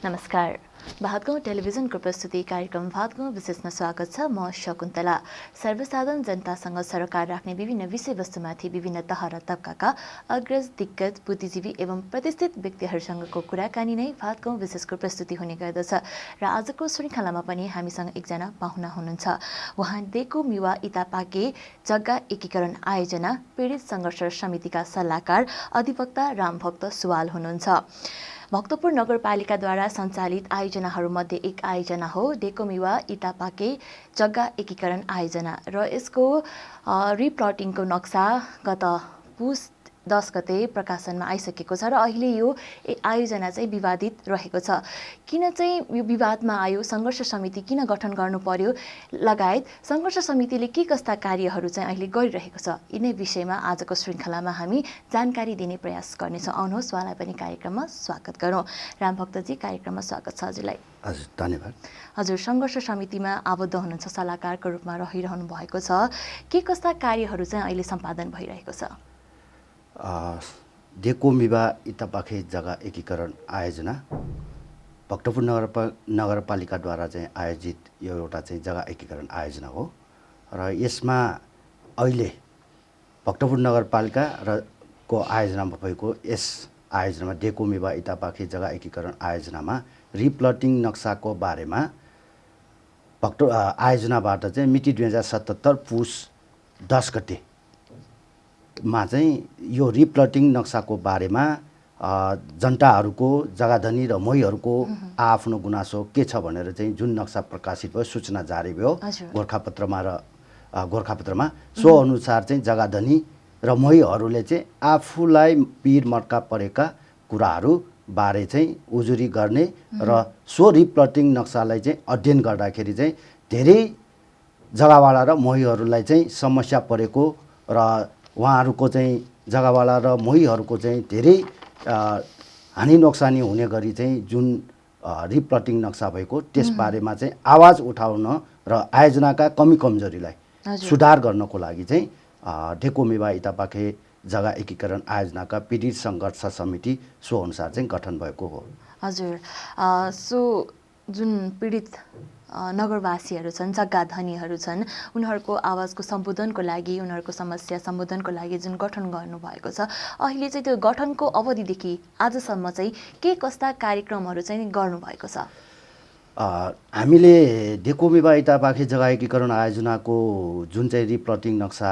नमस्कार। भातगाउँ टेलिभिजनको प्रस्तुति कार्यक्रम भातगाउँ विशेषमा स्वागत छ। म शकुन्तला। सर्वसाधारण जनतासँग सरोकार राख्ने विभिन्न विषयवस्तुमाथि विभिन्न तह र तबकाका अग्रज, दिग्गज, बुद्धिजीवी एवं प्रतिष्ठित व्यक्तिहरूसँगको कुराकानी नै भातगाउँ विशेषको प्रस्तुति हुने गर्दछ। र आजको श्रृङ्खलामा पनि हामीसँग एकजना पाहुना हुनुहुन्छ। उहाँ डेको मिवा इतापाके जग्गा एकीकरण आयोजना पीडित सङ्घर्ष समितिका सल्लाहकार अधिवक्ता रामभक्त सुवाल हुनुहुन्छ। भक्तपुर नगरपालिकाद्वारा सञ्चालित आयोजनाहरूमध्ये एक आयोजना हो डेकोमिवा इटापाके जग्गा एकीकरण आयोजना र यसको रिप्लटिङको नक्सा गत पुस 10 गते प्रकाशनमा आइसकेको छ र अहिले यो आयोजना चाहिँ विवादित रहेको छ। किन चाहिँ यो विवादमा आयो, सङ्घर्ष समिति किन गठन गर्नु पर्यो लगायत सङ्घर्ष समितिले के कस्ता कार्यहरू चाहिँ अहिले गरिरहेको छ, यिनै विषयमा आजको श्रृङ्खलामा हामी जानकारी दिने प्रयास गर्नेछौँ। आउनुहोस् उहाँलाई पनि कार्यक्रममा स्वागत गरौँ। रामभक्तजी, कार्यक्रममा स्वागत छ हजुरलाई। हजुर, धन्यवाद। हजुर सङ्घर्ष समितिमा आबद्ध हुनुहुन्छ, सल्लाहकारको रूपमा रहिरहनु भएको छ। के कस्ता कार्यहरू चाहिँ अहिले सम्पादन भइरहेको छ? डेकोमिवा इटापाके जग्गा एकीकरण आयोजना भक्तपुर नगरपालिकाद्वारा चाहिँ आयोजित यो एउटा चाहिँ जग्गा एकीकरण आयोजना हो र यसमा अहिले भक्तपुर नगरपालिका र को आयोजनामा भएको यस आयोजनामा डेकोमिवा इटापाके जग्गा एकीकरण आयोजनामा रिप्लटिङ नक्साको बारेमा आयोजनाबाट चाहिँ मिति 2077 पुस 10 गते मा चाहिँ यो रिप्लटिङ नक्साको बारेमा जनताहरूको, जग्गाधनी र मोहीहरूको आफ्नो गुनासो के छ भनेर चाहिँ जुन नक्सा प्रकाशित भयो, सूचना जारी भयो गोरखापत्रमा सो अनुसार चाहिँ जग्गाधनी र मोहीहरूले चाहिँ आफूलाई पीर मर्का परेका कुराहरू बारे चाहिँ उजुरी गर्ने र सो रिप्लटिङ नक्सालाई चाहिँ अध्ययन गर्दाखेरि चाहिँ धेरै जग्गावाला र मोहीहरूलाई चाहिँ समस्या परेको र उहाँहरूको चाहिँ जग्गावाला र मोहीहरूको चाहिँ धेरै हानि नोक्सानी हुने गरी चाहिँ जुन रिप्लटिङ नक्सा भएको त्यसबारेमा चाहिँ आवाज उठाउन र आयोजनाका कमी कमजोरीलाई सुधार गर्नको लागि चाहिँ डेकोमिवा इटापाके जग्गा एकीकरण आयोजनाका पीडित सङ्घर्ष समिति सो अनुसार चाहिँ गठन भएको हो। हजुर, सो जुन पीडित नगरवासीहरू छन्, जग्गा धनीहरू छन्, उनीहरूको आवाजको सम्बोधनको लागि, उनीहरूको समस्या सम्बोधनको लागि जुन गठन गर्नुभएको छ, अहिले चाहिँ त्यो गठनको अवधिदेखि आजसम्म चाहिँ के कस्ता कार्यक्रमहरू चाहिँ गर्नुभएको छ? हामीले डेकोमिवा इटापाके जग्गा एकीकरण आयोजनाको जुन चाहिँ रिप्लटिङ नक्सा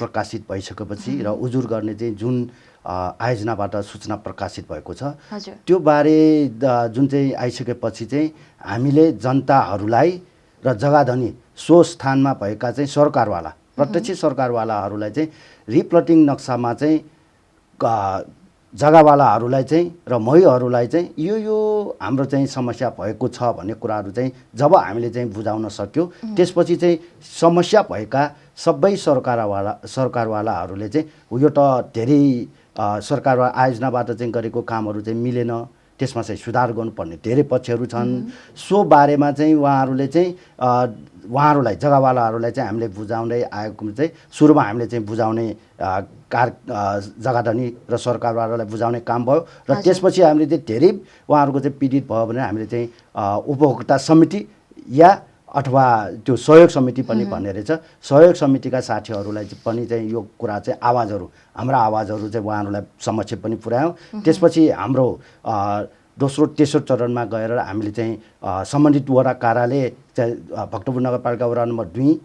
प्रकाशित भइसकेपछि र उजुर गर्ने चाहिँ जुन आयोजनाबाट सूचना प्रकाशित भएको छ त्यो बारे जुन चाहिँ आइसकेपछि चाहिँ हामीले जनताहरूलाई र जग्गाधनी सो स्थानमा भएका चाहिँ सरकारवाला, प्रत्यक्ष सरकारवालाहरूलाई चाहिँ रिप्लटिङ नक्सामा चाहिँ जग्गावालाहरूलाई चाहिँ र मोहीहरूलाई चाहिँ यो हाम्रो चाहिँ समस्या भएको छ भन्ने कुराहरू चाहिँ जब हामीले चाहिँ बुझाउन सक्यो, त्यसपछि चाहिँ समस्या भएका सबै सरकारवालाहरूले चाहिँ यो त धेरै सरकार आयोजनाबाट चाहिँ गरेको कामहरू चाहिँ मिलेन, त्यसमा चाहिँ सुधार गर्नुपर्ने धेरै पक्षहरू छन्। सो बारेमा चाहिँ उहाँहरूलाई जग्गावालाहरूलाई चाहिँ हामीले बुझाउँदै आएको चाहिँ सुरुमा हामीले चाहिँ बुझाउने जग्गाधनी र सरकारवालालाई बुझाउने काम भयो र त्यसपछि हामीले चाहिँ धेरै उहाँहरूको चाहिँ पीडित भयो भने हामीले चाहिँ उपभोक्ता समिति या अथवा त्यो सहयोग समिति पनि भन्ने रहेछ, सहयोग समितिका साथीहरूलाई पनि चाहिँ यो कुरा चाहिँ हाम्रा आवाजहरू चाहिँ उहाँहरूलाई समक्ष पनि पुर्यायौँ। त्यसपछि हाम्रो दोस्रो तेस्रो चरणमा गएर हामीले चाहिँ सम्बन्धित वडा कार्यालय चाहिँ भक्तपुर नगरपालिका वडा नम्बर 2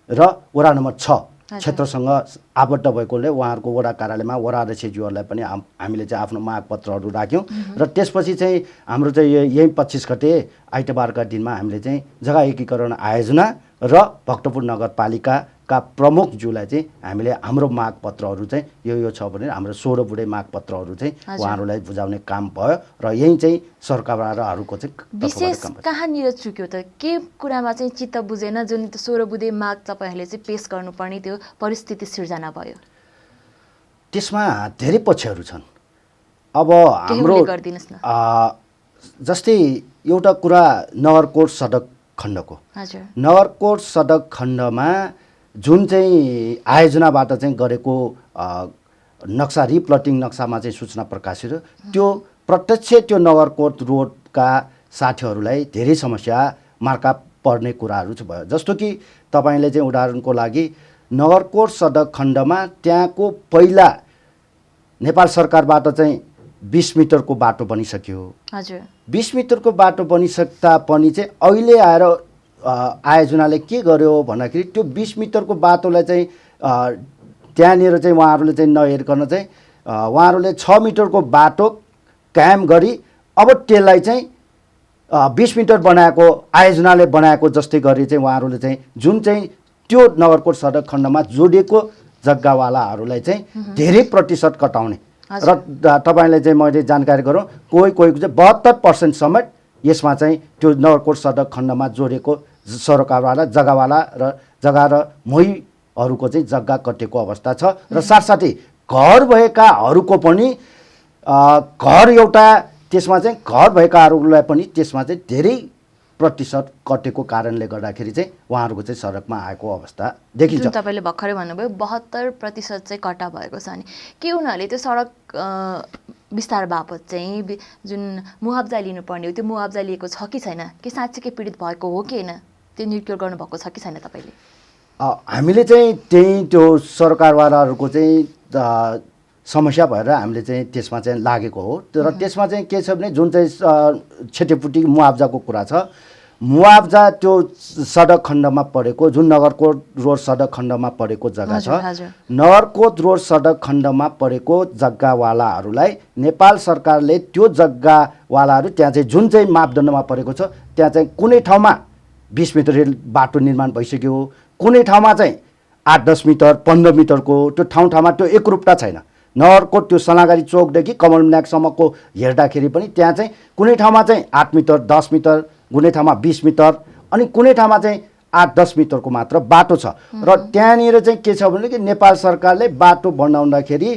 र वडा नम्बर 6 क्षेत्रसँग आबद्ध भएकोले उहाँहरूको वडा कार्यालयमा वडा अध्यक्षज्यूहरूलाई पनि हामीले चाहिँ आफ्नो मागपत्रहरू राख्यौँ र त्यसपछि चाहिँ हाम्रो चाहिँ यही 25 गते आइतबारका दिनमा हामीले चाहिँ जग्गा एकीकरण आयोजना र भक्तपुर नगरपालिकाका प्रमुखज्यूलाई चाहिँ हामीले हाम्रो मागपत्रहरू चाहिँ यो छ भने हाम्रो 16 बुढे मागपत्रहरू चाहिँ उहाँहरूलाई बुझाउने काम भयो र यही चाहिँ सरकारहरूको चाहिँ विशेष कहाँनिर चुक्यो त? के कुरामा चाहिँ चित्त बुझेन जुन 16 बुढे माग तपाईँहरूले चाहिँ पेश गर्नुपर्ने त्यो परिस्थिति सिर्जना भयो? त्यसमा धेरै पक्षहरू छन्। अब हाम्रो जस्तै एउटा कुरा नगरकोट सडक खण्डको, नगरकोट सडक खण्डमा जुन चाहिँ आयोजनाबाट चाहिँ गरेको नक्सा रिप्लटिङ नक्सामा चाहिँ सूचना प्रकाशित त्यो प्रत्यक्ष त्यो नगरकोट रोडका साथीहरूलाई धेरै समस्या मार्का पर्ने कुराहरू चाहिँ भयो। जस्तो कि तपाईँले चाहिँ उदाहरणको लागि नगरकोट सडक खण्डमा त्यहाँको पहिला नेपाल सरकारबाट चाहिँ 20 मिटरको बाटो बनिसक्यो। हजुर 20 मिटरको बाटो बनिसक्दा पनि चाहिँ अहिले आएर आयोजनाले के गर्यो भन्दाखेरि त्यो 20 मिटरको बाटोलाई चाहिँ त्यहाँनिर चाहिँ उहाँहरूले चाहिँ नहेरिकन चाहिँ उहाँहरूले 6 मिटरको बाटो कायम गरी अब त्यसलाई चाहिँ 20 मिटर बनाएको आयोजनाले बनाएको जस्तै गरी चाहिँ उहाँहरूले चाहिँ जुन चाहिँ त्यो नगरकोट सडक खण्डमा जोडिएको जग्गावालाहरूलाई चाहिँ धेरै प्रतिशत कटाउने र तपाईँलाई चाहिँ मैले जानकारी गरौँ कोहीको चाहिँ 72% समेत यसमा चाहिँ त्यो नगरकोट सडक खण्डमा जोडिएको सरकारवाला जग्गावाला र जग्गा र मोहीहरूको चाहिँ जग्गा कटेको अवस्था छ र साथसाथै घर भएकाहरूको पनि घर एउटा त्यसमा चाहिँ घर भएकाहरूलाई पनि त्यसमा चाहिँ धेरै प्रतिशत कटेको कारणले गर्दाखेरि चाहिँ उहाँहरूको चाहिँ सडकमा आएको अवस्था देखिन्छ। जुन तपाईँले भर्खरै भन्नुभयो 72% चाहिँ कटा भएको छ नि के उनीहरूले त्यो सडक विस्तार बापत चाहिँ जुन मुआब्जा लिनुपर्ने हो त्यो मुआब्जा लिएको छ कि छैन, कि साँच्चीकै पीडित भएको हो कि होइन, त्यो निर्क्योर गर्नुभएको छ कि छैन तपाईँले? हामीले चाहिँ त्यो सरकारवालाहरूको चाहिँ समस्या भएर हामीले चाहिँ त्यसमा चाहिँ लागेको हो। तर त्यसमा चाहिँ के छ भने जुन चाहिँ छेटेपुटी मुआब्जाको कुरा छ, मुआब्जा त्यो सडक खण्डमा परेको जुन नगरकोट रोड सडक खण्डमा परेको जग्गा छ, नगरकोट रोड सडक खण्डमा परेको जग्गावालाहरूलाई नेपाल सरकारले त्यो जग्गावालाहरू त्यहाँ चाहिँ जुन चाहिँ मापदण्डमा परेको छ त्यहाँ चाहिँ कुनै ठाउँमा 20 मिटर रेल बाटो निर्माण भइसक्यो, कुनै ठाउँमा चाहिँ 8-10 मिटर 15 मिटरको त्यो ठाउँमा त्यो एकरूपता छैन। नगरकोट त्यो सनागारी चोकदेखि कमलनायकसम्मको हेर्दाखेरि पनि त्यहाँ चाहिँ कुनै ठाउँमा चाहिँ 8 मिटर 10 मिटर, कुनै ठाउँमा 20 मिटर अनि कुनै ठाउँमा चाहिँ 8-10 मिटरको मात्र बाटो छ। र त्यहाँनिर चाहिँ के छ भने कि नेपाल सरकारले बाटो बनाउँदाखेरि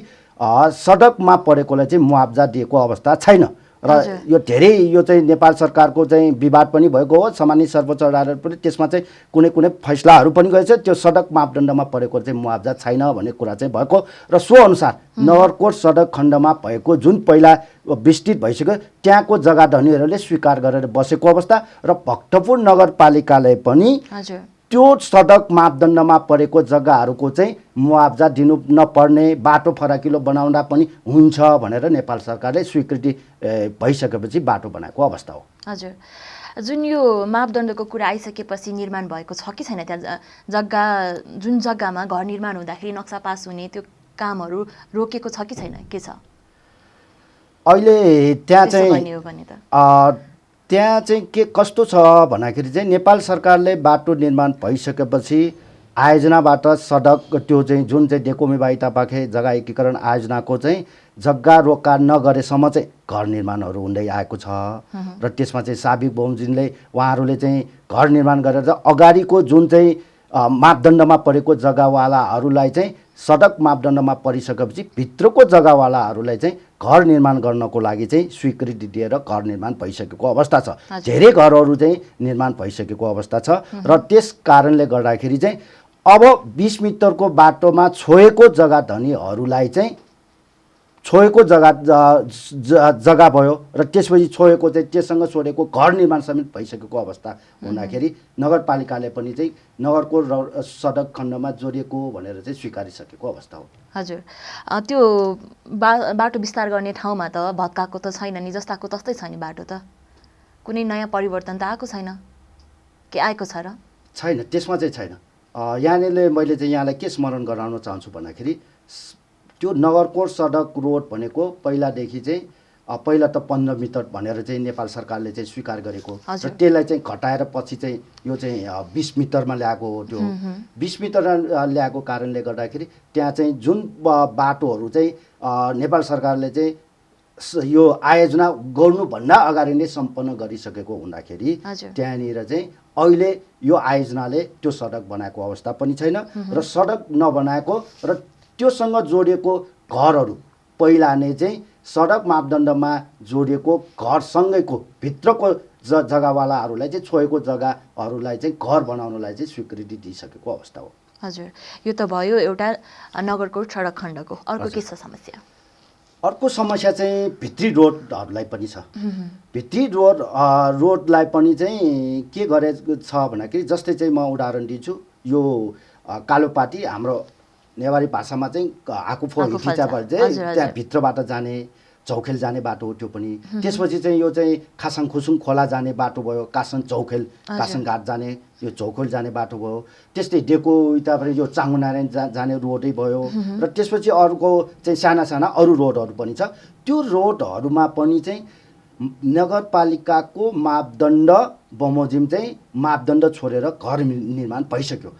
सडकमा परेकोलाई चाहिँ मुआब्जा दिएको अवस्था छैन र यो धेरै यो चाहिँ नेपाल सरकारको चाहिँ विवाद पनि भएको हो। सामान्य सर्वोच्च अदालत पनि त्यसमा चाहिँ कुनै कुनै फैसलाहरू पनि गएछ, त्यो सडक मापदण्डमा परेको चाहिँ मुआब्जा छैन भन्ने कुरा चाहिँ भएको र सो अनुसार नगरकोट सडक खण्डमा भएको जुन पहिला विस्तृत भइसक्यो त्यहाँको जग्गा धनीहरूले स्वीकार गरेर बसेको अवस्था र भक्तपुर नगरपालिकाले पनि त्यो सडक मापदण्डमा परेको जग्गाहरूको चाहिँ मुआब्जा दिनु नपर्ने, बाटो फराकिलो बनाउँदा पनि हुन्छ भनेर नेपाल सरकारले स्वीकृति भइसकेपछि बाटो बनाएको अवस्था हो। हजुर जुन यो मापदण्डको कुरा आइसकेपछि निर्माण भएको छ कि छैन त्यहाँ जग्गा, जुन जग्गामा घर निर्माण हुँदाखेरि नक्सा पास हुने त्यो कामहरू रोकेको छ कि छैन, के छ अहिले त्यहाँ चाहिँ त्यहाँ चाहिँ के कस्तो छ भन्दाखेरि चाहिँ नेपाल सरकारले बाटो निर्माण भइसकेपछि आयोजनाबाट सडक त्यो चाहिँ जुन चाहिँ डेकोमे बाइता पाखे जग्गा एकीकरण आयोजनाको चाहिँ जग्गा रोका नगरेसम्म चाहिँ घर निर्माणहरू हुँदै आएको छ र त्यसमा चाहिँ साबिक बमोजिमले उहाँहरूले चाहिँ घर निर्माण गरेर अगाडिको जुन चाहिँ मापदण्डमा परेको जग्गावालाहरूलाई चाहिँ सडक मापदण्डमा परिसकेपछि भित्रको जग्गावालाहरूलाई चाहिँ घर निर्माण गर्नको लागि चाहिँ स्वीकृति दिएर घर निर्माण भइसकेको अवस्था छ। धेरै घरहरू चाहिँ निर्माण भइसकेको अवस्था छ र त्यस कारणले गर्दाखेरि चाहिँ अब 20 मिटरको बाटोमा छोएको जग्गा धनीहरूलाई चाहिँ छोएको जग्गा भयो र त्यसपछि छोएको चाहिँ त्यससँग छोडेको घर निर्माण समेत भइसकेको अवस्था हुँदाखेरि नगरपालिकाले पनि चाहिँ नगरकोट सडक खण्डमा जोडिएको भनेर चाहिँ स्वीकारिसकेको अवस्था हो। हजुर त्यो बाटो विस्तार गर्ने ठाउँमा त भत्काएको त छैन नि, जस्ताको तस्तै छ नि बाटो त, कुनै नयाँ परिवर्तन त आएको छैन के आएको छ र? छैन, त्यसमा चाहिँ छैन। यहाँनिर मैले चाहिँ यहाँलाई के स्मरण गराउन चाहन्छु भन्दाखेरि त्यो नगरकोट सडक रोड भनेको पहिलादेखि चाहिँ पहिला त 15 मिटर भनेर चाहिँ नेपाल सरकारले चाहिँ स्वीकार गरेको र त्यसलाई चाहिँ घटाएर पछि चाहिँ यो चाहिँ 20 मिटरमा ल्याएको हो। त्यो 20 मिटर ल्याएको कारणले गर्दाखेरि त्यहाँ चाहिँ जुन बाटोहरू चाहिँ नेपाल सरकारले चाहिँ यो आयोजना गर्नुभन्दा अगाडि नै सम्पन्न गरिसकेको हुँदाखेरि त्यहाँनिर चाहिँ अहिले यो आयोजनाले त्यो सडक बनाएको अवस्था पनि छैन र सडक नबनाएको र त्योसँग जोडिएको घरहरू पहिला नै चाहिँ सडक मापदण्डमा जोडिएको घरसँगैको भित्रको जग्गावालाहरूलाई चाहिँ छोएको जग्गाहरूलाई चाहिँ घर बनाउनलाई चाहिँ स्वीकृति दिइसकेको अवस्था हो। हजुर यो त भयो एउटा नगरकोट सडक खण्डको, अर्को के छ समस्या? अर्को समस्या चाहिँ भित्री रोडहरूलाई पनि छ। भित्री रोडलाई पनि चाहिँ के गरेको छ भन्दाखेरि जस्तै चाहिँ म उदाहरण दिन्छु, यो कालोपाटी हाम्रो नेवारी भाषामा चाहिँ आकुफो हिचिचाबाट चाहिँ त्यहाँ भित्रबाट जाने चौखेल जाने बाटो हो त्यो पनि। त्यसपछि चाहिँ यो चाहिँ खासाङ खुसुङ खोला जाने बाटो भयो, कासन चौखेल कासन घाट जाने यो चौखेल जाने बाटो भयो। त्यस्तै डेको उताबाट यो चाङ्गुनारायण जाने रोडै भयो। र त्यसपछि अर्को चाहिँ साना साना अरू रोडहरू पनि छ। त्यो रोडहरूमा पनि चाहिँ नगरपालिकाको मापदण्ड बमोजिम चाहिँ मापदण्ड छोडेर घर निर्माण भइसक्यो।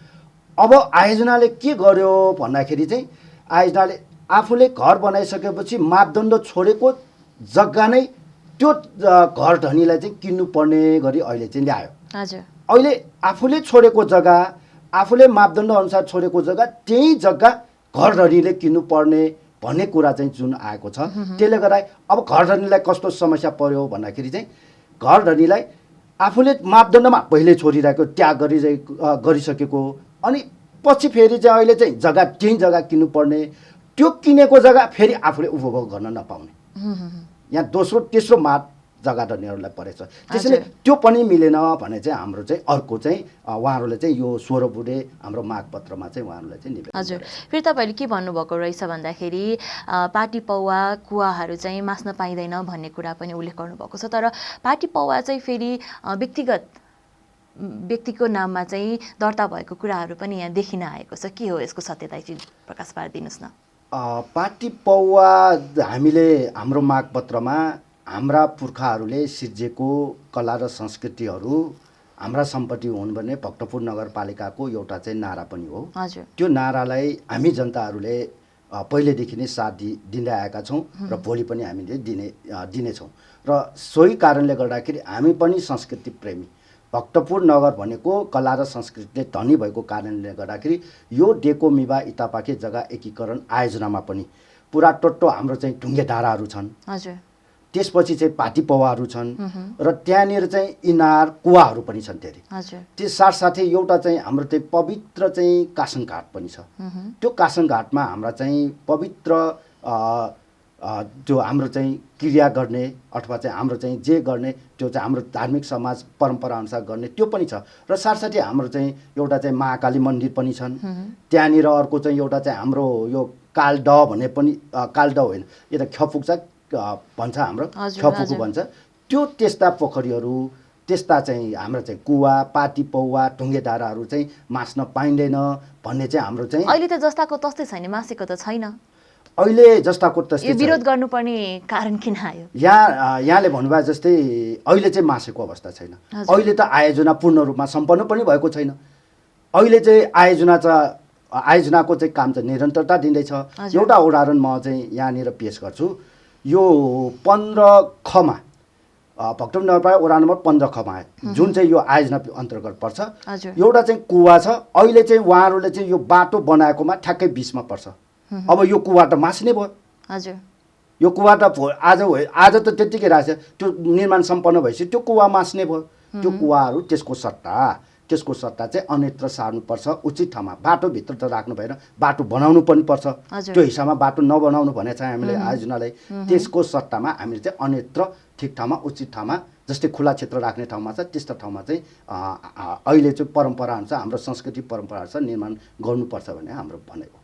अब आयोजनाले के गर्यो भन्दाखेरि चाहिँ आयोजनाले आफूले घर बनाइसकेपछि मापदण्ड छोडेको जग्गा नै त्यो घर धनीलाई चाहिँ किन्नुपर्ने गरी अहिले चाहिँ ल्यायो। हजुर, अहिले आफूले छोडेको जग्गा, आफूले मापदण्ड अनुसार छोडेको जग्गा, त्यही जग्गा घर धनीले किन्नुपर्ने भन्ने कुरा चाहिँ जुन आएको छ, त्यसले गर्दा अब घर धनीलाई कस्तो समस्या पर्यो भन्दाखेरि चाहिँ घर धनीलाई आफूले मापदण्डमा पहिले छोडिरहेको त्याग गरिसकेको, अनि पछि फेरि चाहिँ अहिले चाहिँ जग्गा त्यही जग्गा किन्नुपर्ने, त्यो किनेको जग्गा फेरि आफूले उपभोग गर्न नपाउने, यहाँ दोस्रो तेस्रो माप जग्गा धनीहरूलाई परेछ। त्यसैले त्यो पनि मिलेन भने चाहिँ हाम्रो चाहिँ अर्को चाहिँ उहाँहरूले चाहिँ यो 16 बुँडे हाम्रो मागपत्रमा चाहिँ उहाँहरूलाई चाहिँ निवेदन। हजुर, फेरि तपाईँले के भन्नुभएको रहेछ भन्दाखेरि पाटी पौवा कुवाहरू चाहिँ मास्न पाइँदैन भन्ने कुरा पनि उल्लेख गर्नुभएको छ। तर पाटी पौवा चाहिँ फेरि व्यक्तिको नाममा चाहिँ दर्ता भएको कुराहरू पनि यहाँ देखिन आएको छ। के हो यसको सत्यता चाहिँ प्रकाश पारिदिनुहोस् न। पाटी पौवा हामीले हाम्रो मागपत्रमा हाम्रा पुर्खाहरूले सिर्जेको कला र संस्कृतिहरू हाम्रा सम्पत्ति हुन् भन्ने भक्तपुर नगरपालिकाको एउटा चाहिँ नारा पनि हो। हजुर, त्यो नारालाई हामी जनताहरूले पहिलेदेखि नै साथ दिँदै आएका छौँ र भोलि पनि हामीले दिनेछौँ। र सोही कारणले गर्दाखेरि हामी पनि संस्कृति प्रेमी, भक्तपुर नगर भनेको कला र संस्कृतिले धनी भएको कारणले गर्दाखेरि यो डेको मिवा इतापाके जग्गा एकीकरण आयोजनामा पनि पुरा टोटो हाम्रो चाहिँ ढुङ्गे धाराहरू छन्। हजुर, त्यसपछि चाहिँ पाटी पौवाहरू छन् र त्यहाँनिर चाहिँ इनार कुवाहरू पनि छन् धेरै। हजुर, त्यस साथसाथै एउटा चाहिँ हाम्रो चाहिँ पवित्र चाहिँ कासन घाट पनि छ। त्यो कासन घाटमा हाम्रा चाहिँ पवित्र त्यो हाम्रो चाहिँ क्रिया गर्ने अथवा चाहिँ हाम्रो चाहिँ जे गर्ने त्यो चाहिँ हाम्रो धार्मिक समाज परम्परा अनुसार गर्ने त्यो पनि छ। र साथसाथै हाम्रो चाहिँ एउटा चाहिँ महाकाली मन्दिर पनि छन् त्यहाँनिर। अर्को चाहिँ एउटा चाहिँ हाम्रो यो कालड भन्ने पनि, कालड होइन यो त खपुक भन्छ, हाम्रो खपुको भन्छ। त्यो त्यस्ता पोखरीहरू, त्यस्ता चाहिँ हाम्रो चाहिँ कुवा पाटी पौवा ढुङ्गे धाराहरू चाहिँ मास्न पाइँदैन भन्ने चाहिँ हाम्रो चाहिँ अहिले त जस्ताको तस्तै छैन, मासेको त छैन। अहिले जस्ताको तस्तै विरोध गर्नुपर्ने कारण किन आयो? यहाँले भन्नुभयो जस्तै अहिले चाहिँ मासेको अवस्था छैन। अहिले त आयोजना पूर्ण रूपमा सम्पन्न पनि भएको छैन। अहिले चाहिँ आयोजनाको चाहिँ काम चाहिँ निरन्तरता दिँदैछ। एउटा उदाहरण म चाहिँ यहाँनिर पेश गर्छु। यो 15 खमा भक्तपुर नगरपालिका वडा नम्बर 15 खमा जुन चाहिँ यो आयोजना अन्तर्गत पर्छ, एउटा चाहिँ कुवा छ। अहिले चाहिँ उहाँहरूले चाहिँ यो बाटो बनाएकोमा ठ्याक्कै 20मा पर्छ। अब यो कुवा त मास्ने भयो। हजुर, यो कुवा त आज त त्यत्तिकै रहेछ, त्यो निर्माण सम्पन्न भएपछि त्यो कुवा मास्ने भयो। त्यो कुवाहरू त्यसको सट्टा चाहिँ अन्यत्र सार्नुपर्छ, उचित ठाउँमा। बाटोभित्र त राख्नु भएन, बाटो बनाउनु पनि पर्छ। त्यो हिसाबमा बाटो नबनाउनु भने चाहिँ हामीले आयोजनालाई त्यसको सट्टामा हामीले चाहिँ अन्यत्र ठिक ठाउँमा उचित ठाउँमा, जस्तै खुला क्षेत्र राख्ने ठाउँमा छ त्यस्तो ठाउँमा चाहिँ अहिले चाहिँ परम्परा अनुसार हाम्रो संस्कृति परम्परा अनुसार निर्माण गर्नुपर्छ भन्ने हाम्रो भनाइ हो।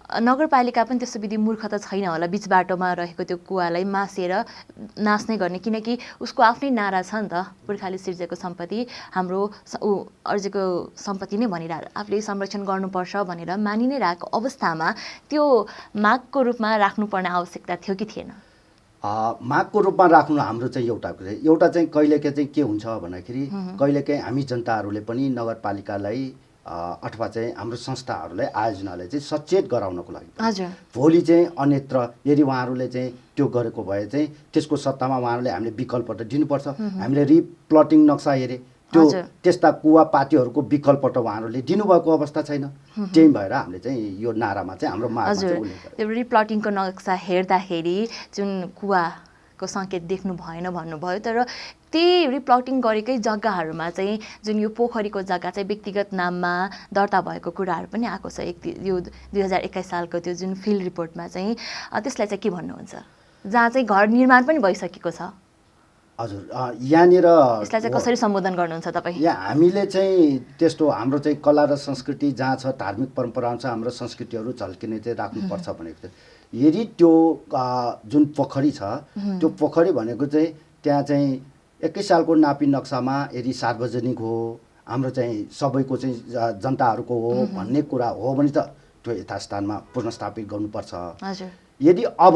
नगरपालिका पनि त्यस्तो विधि मूर्ख त छैन होला बिच बाटोमा रहेको त्यो कुवालाई मासेर नाच्ने गर्ने, किनकि उसको आफ्नै नारा छ नि त, पुर्खाले सिर्जेको सम्पत्ति हाम्रो अर्जेको सम्पत्ति नै भनेर आफूले संरक्षण गर्नुपर्छ भनेर मानि नै रहेको अवस्थामा त्यो मागको रूपमा राख्नुपर्ने आवश्यकता थियो कि थिएन? मागको रूपमा राख्नु हाम्रो चाहिँ एउटा चाहिँ कहिलेकाहीँ चाहिँ के हुन्छ भन्दाखेरि कहिलेकाहीँ हामी जनताहरूले पनि नगरपालिकालाई अथवा चाहिँ हाम्रो संस्थाहरूलाई आयोजनालाई चाहिँ सचेत गराउनको लागि भोलि चाहिँ अन्यत्र यदि उहाँहरूले चाहिँ त्यो गरेको भए चाहिँ त्यसको सट्टामा उहाँहरूले हामीले विकल्प त दिनुपर्छ। हामीले रिप्लटिङ नक्सा हेरे त्यो त्यस्ता कुवा पाटीहरूको विकल्प त उहाँहरूले दिनुभएको अवस्था छैन। त्यही भएर हामीले चाहिँ यो नारामा चाहिँ हाम्रो मागमा चाहिँ उल्लेख गरेको। त्यो रिप्लटिङको नक्सा हेर्दाखेरि जुन कुवाको सङ्केत देख्नु भएन भन्नुभयो, तर ती रिप्लटिङ गरेकै जग्गाहरूमा चाहिँ जुन यो पोखरीको जग्गा चाहिँ व्यक्तिगत नाममा दर्ता भएको कुराहरू पनि आएको छ यो 2021 सालको त्यो जुन फिल्ड रिपोर्टमा चाहिँ त्यसलाई चाहिँ के भन्नुहुन्छ जहाँ चाहिँ घर निर्माण पनि भइसकेको छ हजुर यहाँनिर यसलाई चाहिँ कसरी सम्बोधन गर्नुहुन्छ तपाईँ यहाँ हामीले चाहिँ त्यस्तो हाम्रो चाहिँ कला र संस्कृति जहाँ छ धार्मिक परम्परा छ हाम्रो संस्कृतिहरू झल्किने चाहिँ राख्नुपर्छ भनेको थियो यदि त्यो जुन पोखरी छ त्यो पोखरी भनेको चाहिँ त्यहाँ चाहिँ 21 सालको नापी नक्सामा यदि सार्वजनिक हो हाम्रो चाहिँ सबैको चाहिँ जनताहरूको हो भन्ने कुरा हो भने त त्यो यथास्थानमा पुनर्स्थापित गर्नुपर्छ हजुर यदि अब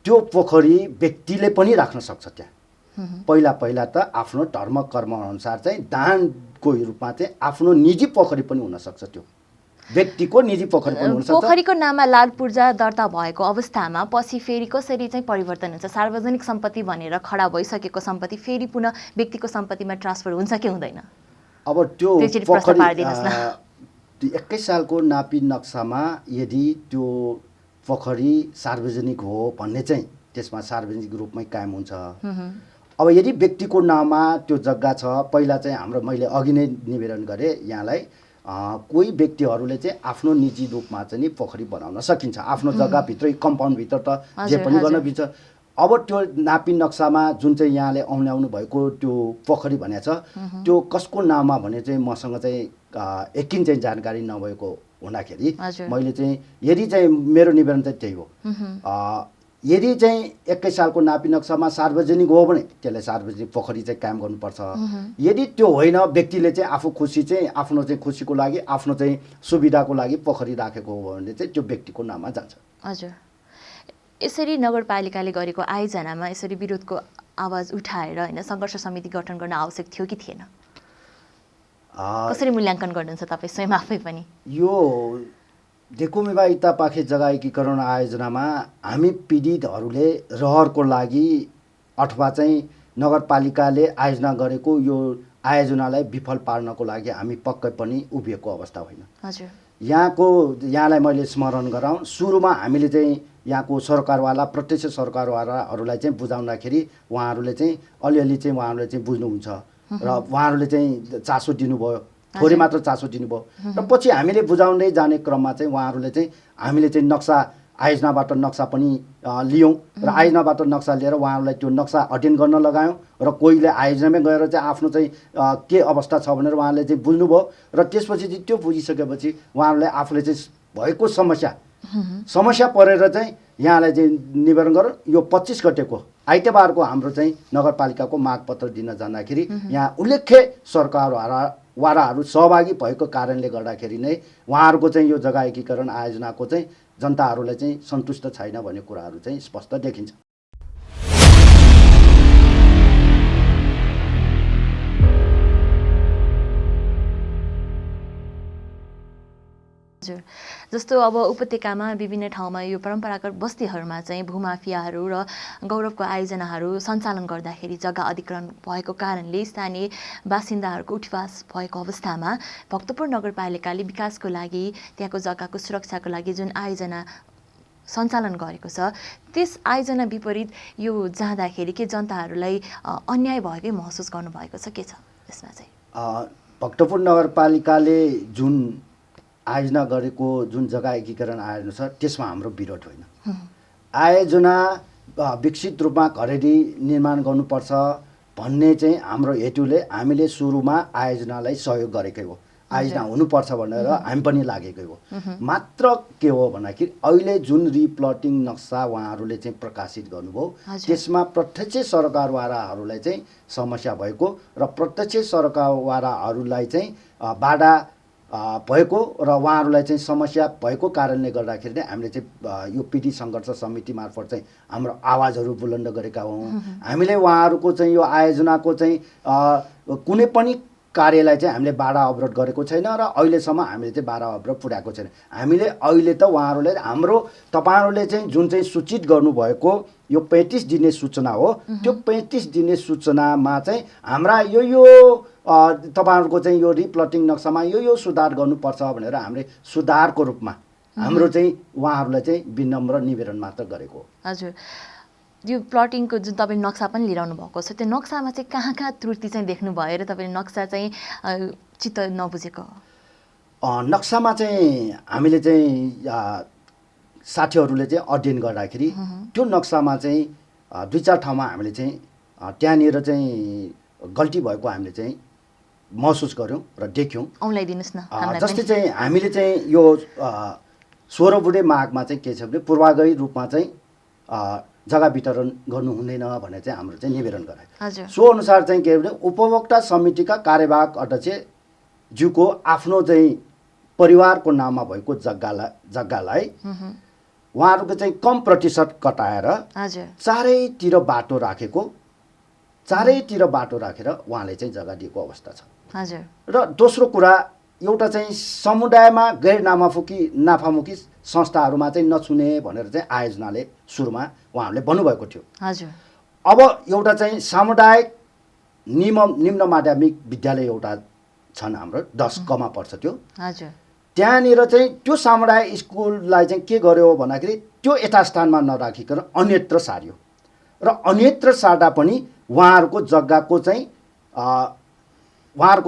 त्यो पोखरी व्यक्तिले पनि राख्न सक्छ त्यहाँ पहिला त आफ्नो धर्म कर्म अनुसार चाहिँ दानको रूपमा चाहिँ आफ्नो निजी पोखरी पनि हुनसक्छ त्यो व्यक्तिको निजी पोखरी पनि हुनसक्छ पोखरीको नाममा लाल पूर्जा दर्ता भएको अवस्थामा पछि फेरि कसरी चाहिँ परिवर्तन हुन्छ सार्वजनिक सम्पत्ति भनेर खडा भइसकेको सम्पत्ति फेरि पुनः व्यक्तिको सम्पत्तिमा ट्रान्सफर हुन्छ कि हुँदैन अब त्यो पोखरी 21 सालको नापी नक्सामा यदि त्यो पोखरी सार्वजनिक हो भन्ने चाहिँ त्यसमा सार्वजनिक रूपमै कायम हुन्छ अब यदि व्यक्तिको नाममा त्यो जग्गा छ पहिला चाहिँ हाम्रो मैले अघि नै निवेदन गरेँ यहाँलाई कोही व्यक्तिहरूले चाहिँ आफ्नो निजी रूपमा चाहिँ नि पोखरी बनाउन सकिन्छ आफ्नो जग्गाभित्रै कम्पाउन्डभित्र त जे पनि गर्न मिल्छ अब त्यो नापी नक्सामा जुन चाहिँ यहाँले औल्याउनु भएको त्यो पोखरी भनेको छ त्यो कसको नाममा भने चाहिँ मसँग चाहिँ एकिन चाहिँ जानकारी नभएको हुँदाखेरि मैले चाहिँ यदि चाहिँ मेरो निवेदन चाहिँ त्यही हो यदि चाहिँ 21 सालको नापी नक्सामा सार्वजनिक हो भने त्यसलाई सार्वजनिक पोखरी चाहिँ कायम गर्नुपर्छ यदि त्यो होइन व्यक्तिले चाहिँ आफू खुसी चाहिँ आफ्नो चाहिँ खुसीको लागि आफ्नो चाहिँ सुविधाको लागि पोखरी राखेको हो भने चाहिँ त्यो व्यक्तिको नाममा जान्छ हजुर यसरी नगरपालिकाले गरेको आयोजनामा यसरी विरोधको आवाज उठाएर होइन सङ्घर्ष समिति गठन गर्न आवश्यक थियो कि थिएन कसरी मूल्याङ्कन गर्नुहुन्छ तपाईँ स्वयं आफै पनि यो देखुमेवा इत्तापाखे जग्गा एकीकरण आयोजनामा हामी पीडितहरूले रहरको लागि अथवा चाहिँ नगरपालिकाले आयोजना गरेको यो आयोजनालाई विफल पार्नको लागि हामी पक्कै पनि उभिएको अवस्था होइन हजुर यहाँलाई मैले स्मरण गराउँ सुरुमा हामीले चाहिँ यहाँको सरकारवाला प्रत्यक्ष सरकारवालाहरूलाई चाहिँ बुझाउँदाखेरि उहाँहरूले चाहिँ अलिअलि चाहिँ उहाँहरूले चाहिँ बुझ्नुहुन्छ र उहाँहरूले चाहिँ चासो दिनुभयो थोरै मात्र चासो दिनुभयो र पछि हामीले बुझाउँदै जाने क्रममा चाहिँ उहाँहरूले चाहिँ हामीले चाहिँ नक्सा आयोजनाबाट नक्सा पनि लियौँ र आयोजनाबाट नक्सा लिएर उहाँहरूलाई त्यो नक्सा अध्ययन गर्न लगायौँ र कोहीले आयोजनामै गएर चाहिँ आफ्नो चाहिँ के अवस्था छ भनेर उहाँहरूले चाहिँ बुझ्नुभयो र त्यसपछि चाहिँ त्यो बुझिसकेपछि उहाँहरूले आफूले चाहिँ भएको समस्या परेर चाहिँ यहाँलाई चाहिँ निवारण गर यो 25 गतेको आइतबारको हाम्रो चाहिँ नगरपालिकाको मागपत्र दिन जाँदाखेरि यहाँ उल्लेख्य सरकारवालाहरू सहभागी भएको कारणले गर्दाखेरि नै उहाँहरूको चाहिँ यो जग्गा एकीकरण आयोजनाको चाहिँ जनताहरूलाई चाहिँ सन्तुष्ट छैन भन्ने कुराहरू चाहिँ स्पष्ट देखिन्छ हजुर जस्तो अब उपत्यकामा विभिन्न ठाउँमा यो परम्परागत बस्तीहरूमा चाहिँ भूमाफियाहरू र गौरवको आयोजनाहरू सञ्चालन गर्दाखेरि जग्गा अधिग्रहण भएको कारणले स्थानीय बासिन्दाहरूको उठवास भएको अवस्थामा भक्तपुर नगरपालिकाले विकासको लागि त्यहाँको जग्गाको सुरक्षाको लागि जुन आयोजना सञ्चालन गरेको छ त्यस आयोजना विपरीत यो जाँदाखेरि के जनताहरूलाई अन्याय भएकै महसुस गर्नुभएको छ के छ त्यसमा चाहिँ भक्तपुर नगरपालिकाले जुन आयोजना गरेको जुन जग्गा एकीकरण आयोजना छ त्यसमा हाम्रो विरोध होइन आयोजना विकसित रूपमा घरेडी निर्माण गर्नुपर्छ भन्ने चाहिँ हाम्रो हेतुले हामीले सुरुमा आयोजनालाई सहयोग गरेकै हो आयोजना हुनुपर्छ भनेर हामी पनि लागेकै हो मात्र के हो भन्दाखेरि अहिले जुन रिप्लटिङ नक्सा उहाँहरूले चाहिँ प्रकाशित गर्नुभयो त्यसमा प्रत्यक्ष सरकारवालाहरूलाई चाहिँ समस्या भएको र प्रत्यक्ष सरकारवालाहरूलाई चाहिँ बाधा भएको र उहाँहरूलाई चाहिँ समस्या भएको कारणले गर्दाखेरि नै हामीले चाहिँ यो पीडित सङ्घर्ष समिति मार्फत चाहिँ हाम्रो आवाजहरू बुलन्द गरेका हौँ हामीले उहाँहरूको चाहिँ यो आयोजनाको चाहिँ कुनै पनि कार्यलाई चाहिँ हामीले बाधा अवरोध गरेको छैन र अहिलेसम्म हामीले चाहिँ बाधा अवरोध पुर्याएको छैन हामीले अहिले त उहाँहरूले हाम्रो तपाईँहरूले चाहिँ जुन चाहिँ सूचित गर्नुभएको यो 35 दिने सूचना हो त्यो 35 दिने सूचनामा चाहिँ हाम्रा यो तपाईँहरूको चाहिँ यो रिप्लटिङ नक्सामा यो सुधार गर्नुपर्छ भनेर हामीले सुधारको रूपमा हाम्रो चाहिँ उहाँहरूलाई चाहिँ विनम्र निवेदन मात्र गरेको हजुर यो प्लटिङको जुन तपाईँले नक्सा पनि लिइरहनु भएको छ त्यो नक्सामा चाहिँ कहाँ कहाँ त्रुटि चाहिँ देख्नुभयो र तपाईँले नक्सा चाहिँ चित्त नबुझेको? नक्सामा चाहिँ हामीले चाहिँ साथीहरूले चाहिँ अध्ययन गर्दाखेरि त्यो नक्सामा चाहिँ 2-4 ठाउँमा हामीले चाहिँ त्यहाँनिर चाहिँ गल्ती भएको हामीले चाहिँ महसुस गऱ्यौँ र देख्यौँ। औँलाइदिनुहोस् न हामीलाई जस्तै चाहिँ हामीले चाहिँ यो 16 बुढे माघमा चाहिँ के छ भने पूर्वाग्रही रूपमा चाहिँ जग्गा वितरण गर्नु हुँदैन भनेर चाहिँ हाम्रो चाहिँ निवेदन गरायो। हजुर। सो अनुसार चाहिँ के भने उपभोक्ता समितिका कार्यवाहक अध्यक्ष ज्यूको आफ्नो चाहिँ परिवारको नाममा भएको जग्गालाई उहाँहरूको चाहिँ कम प्रतिशत कटाएर चारैतिर बाटो राखेर उहाँले चाहिँ जग्गा दिएको अवस्था छ। हजुर। र दोस्रो कुरा एउटा चाहिँ समुदायमा गैर नाफामुखी संस्थाहरूमा चाहिँ नछुने भनेर चाहिँ आयोजनाले सुरुमा उहाँहरूले भन्नुभएको थियो। हजुर। अब एउटा चाहिँ सामुदायिक निम्न माध्यमिक विद्यालय एउटा छन् हाम्रो 10 कमा पर्छ त्यो। हजुर। त्यहाँनिर चाहिँ त्यो सामुदायिक स्कुललाई चाहिँ के गर्यो भन्दाखेरि त्यो यथास्थानमा नराखिकन अन्यत्र सार्यो र अन्यत्र सार्दा पनि उहाँहरूको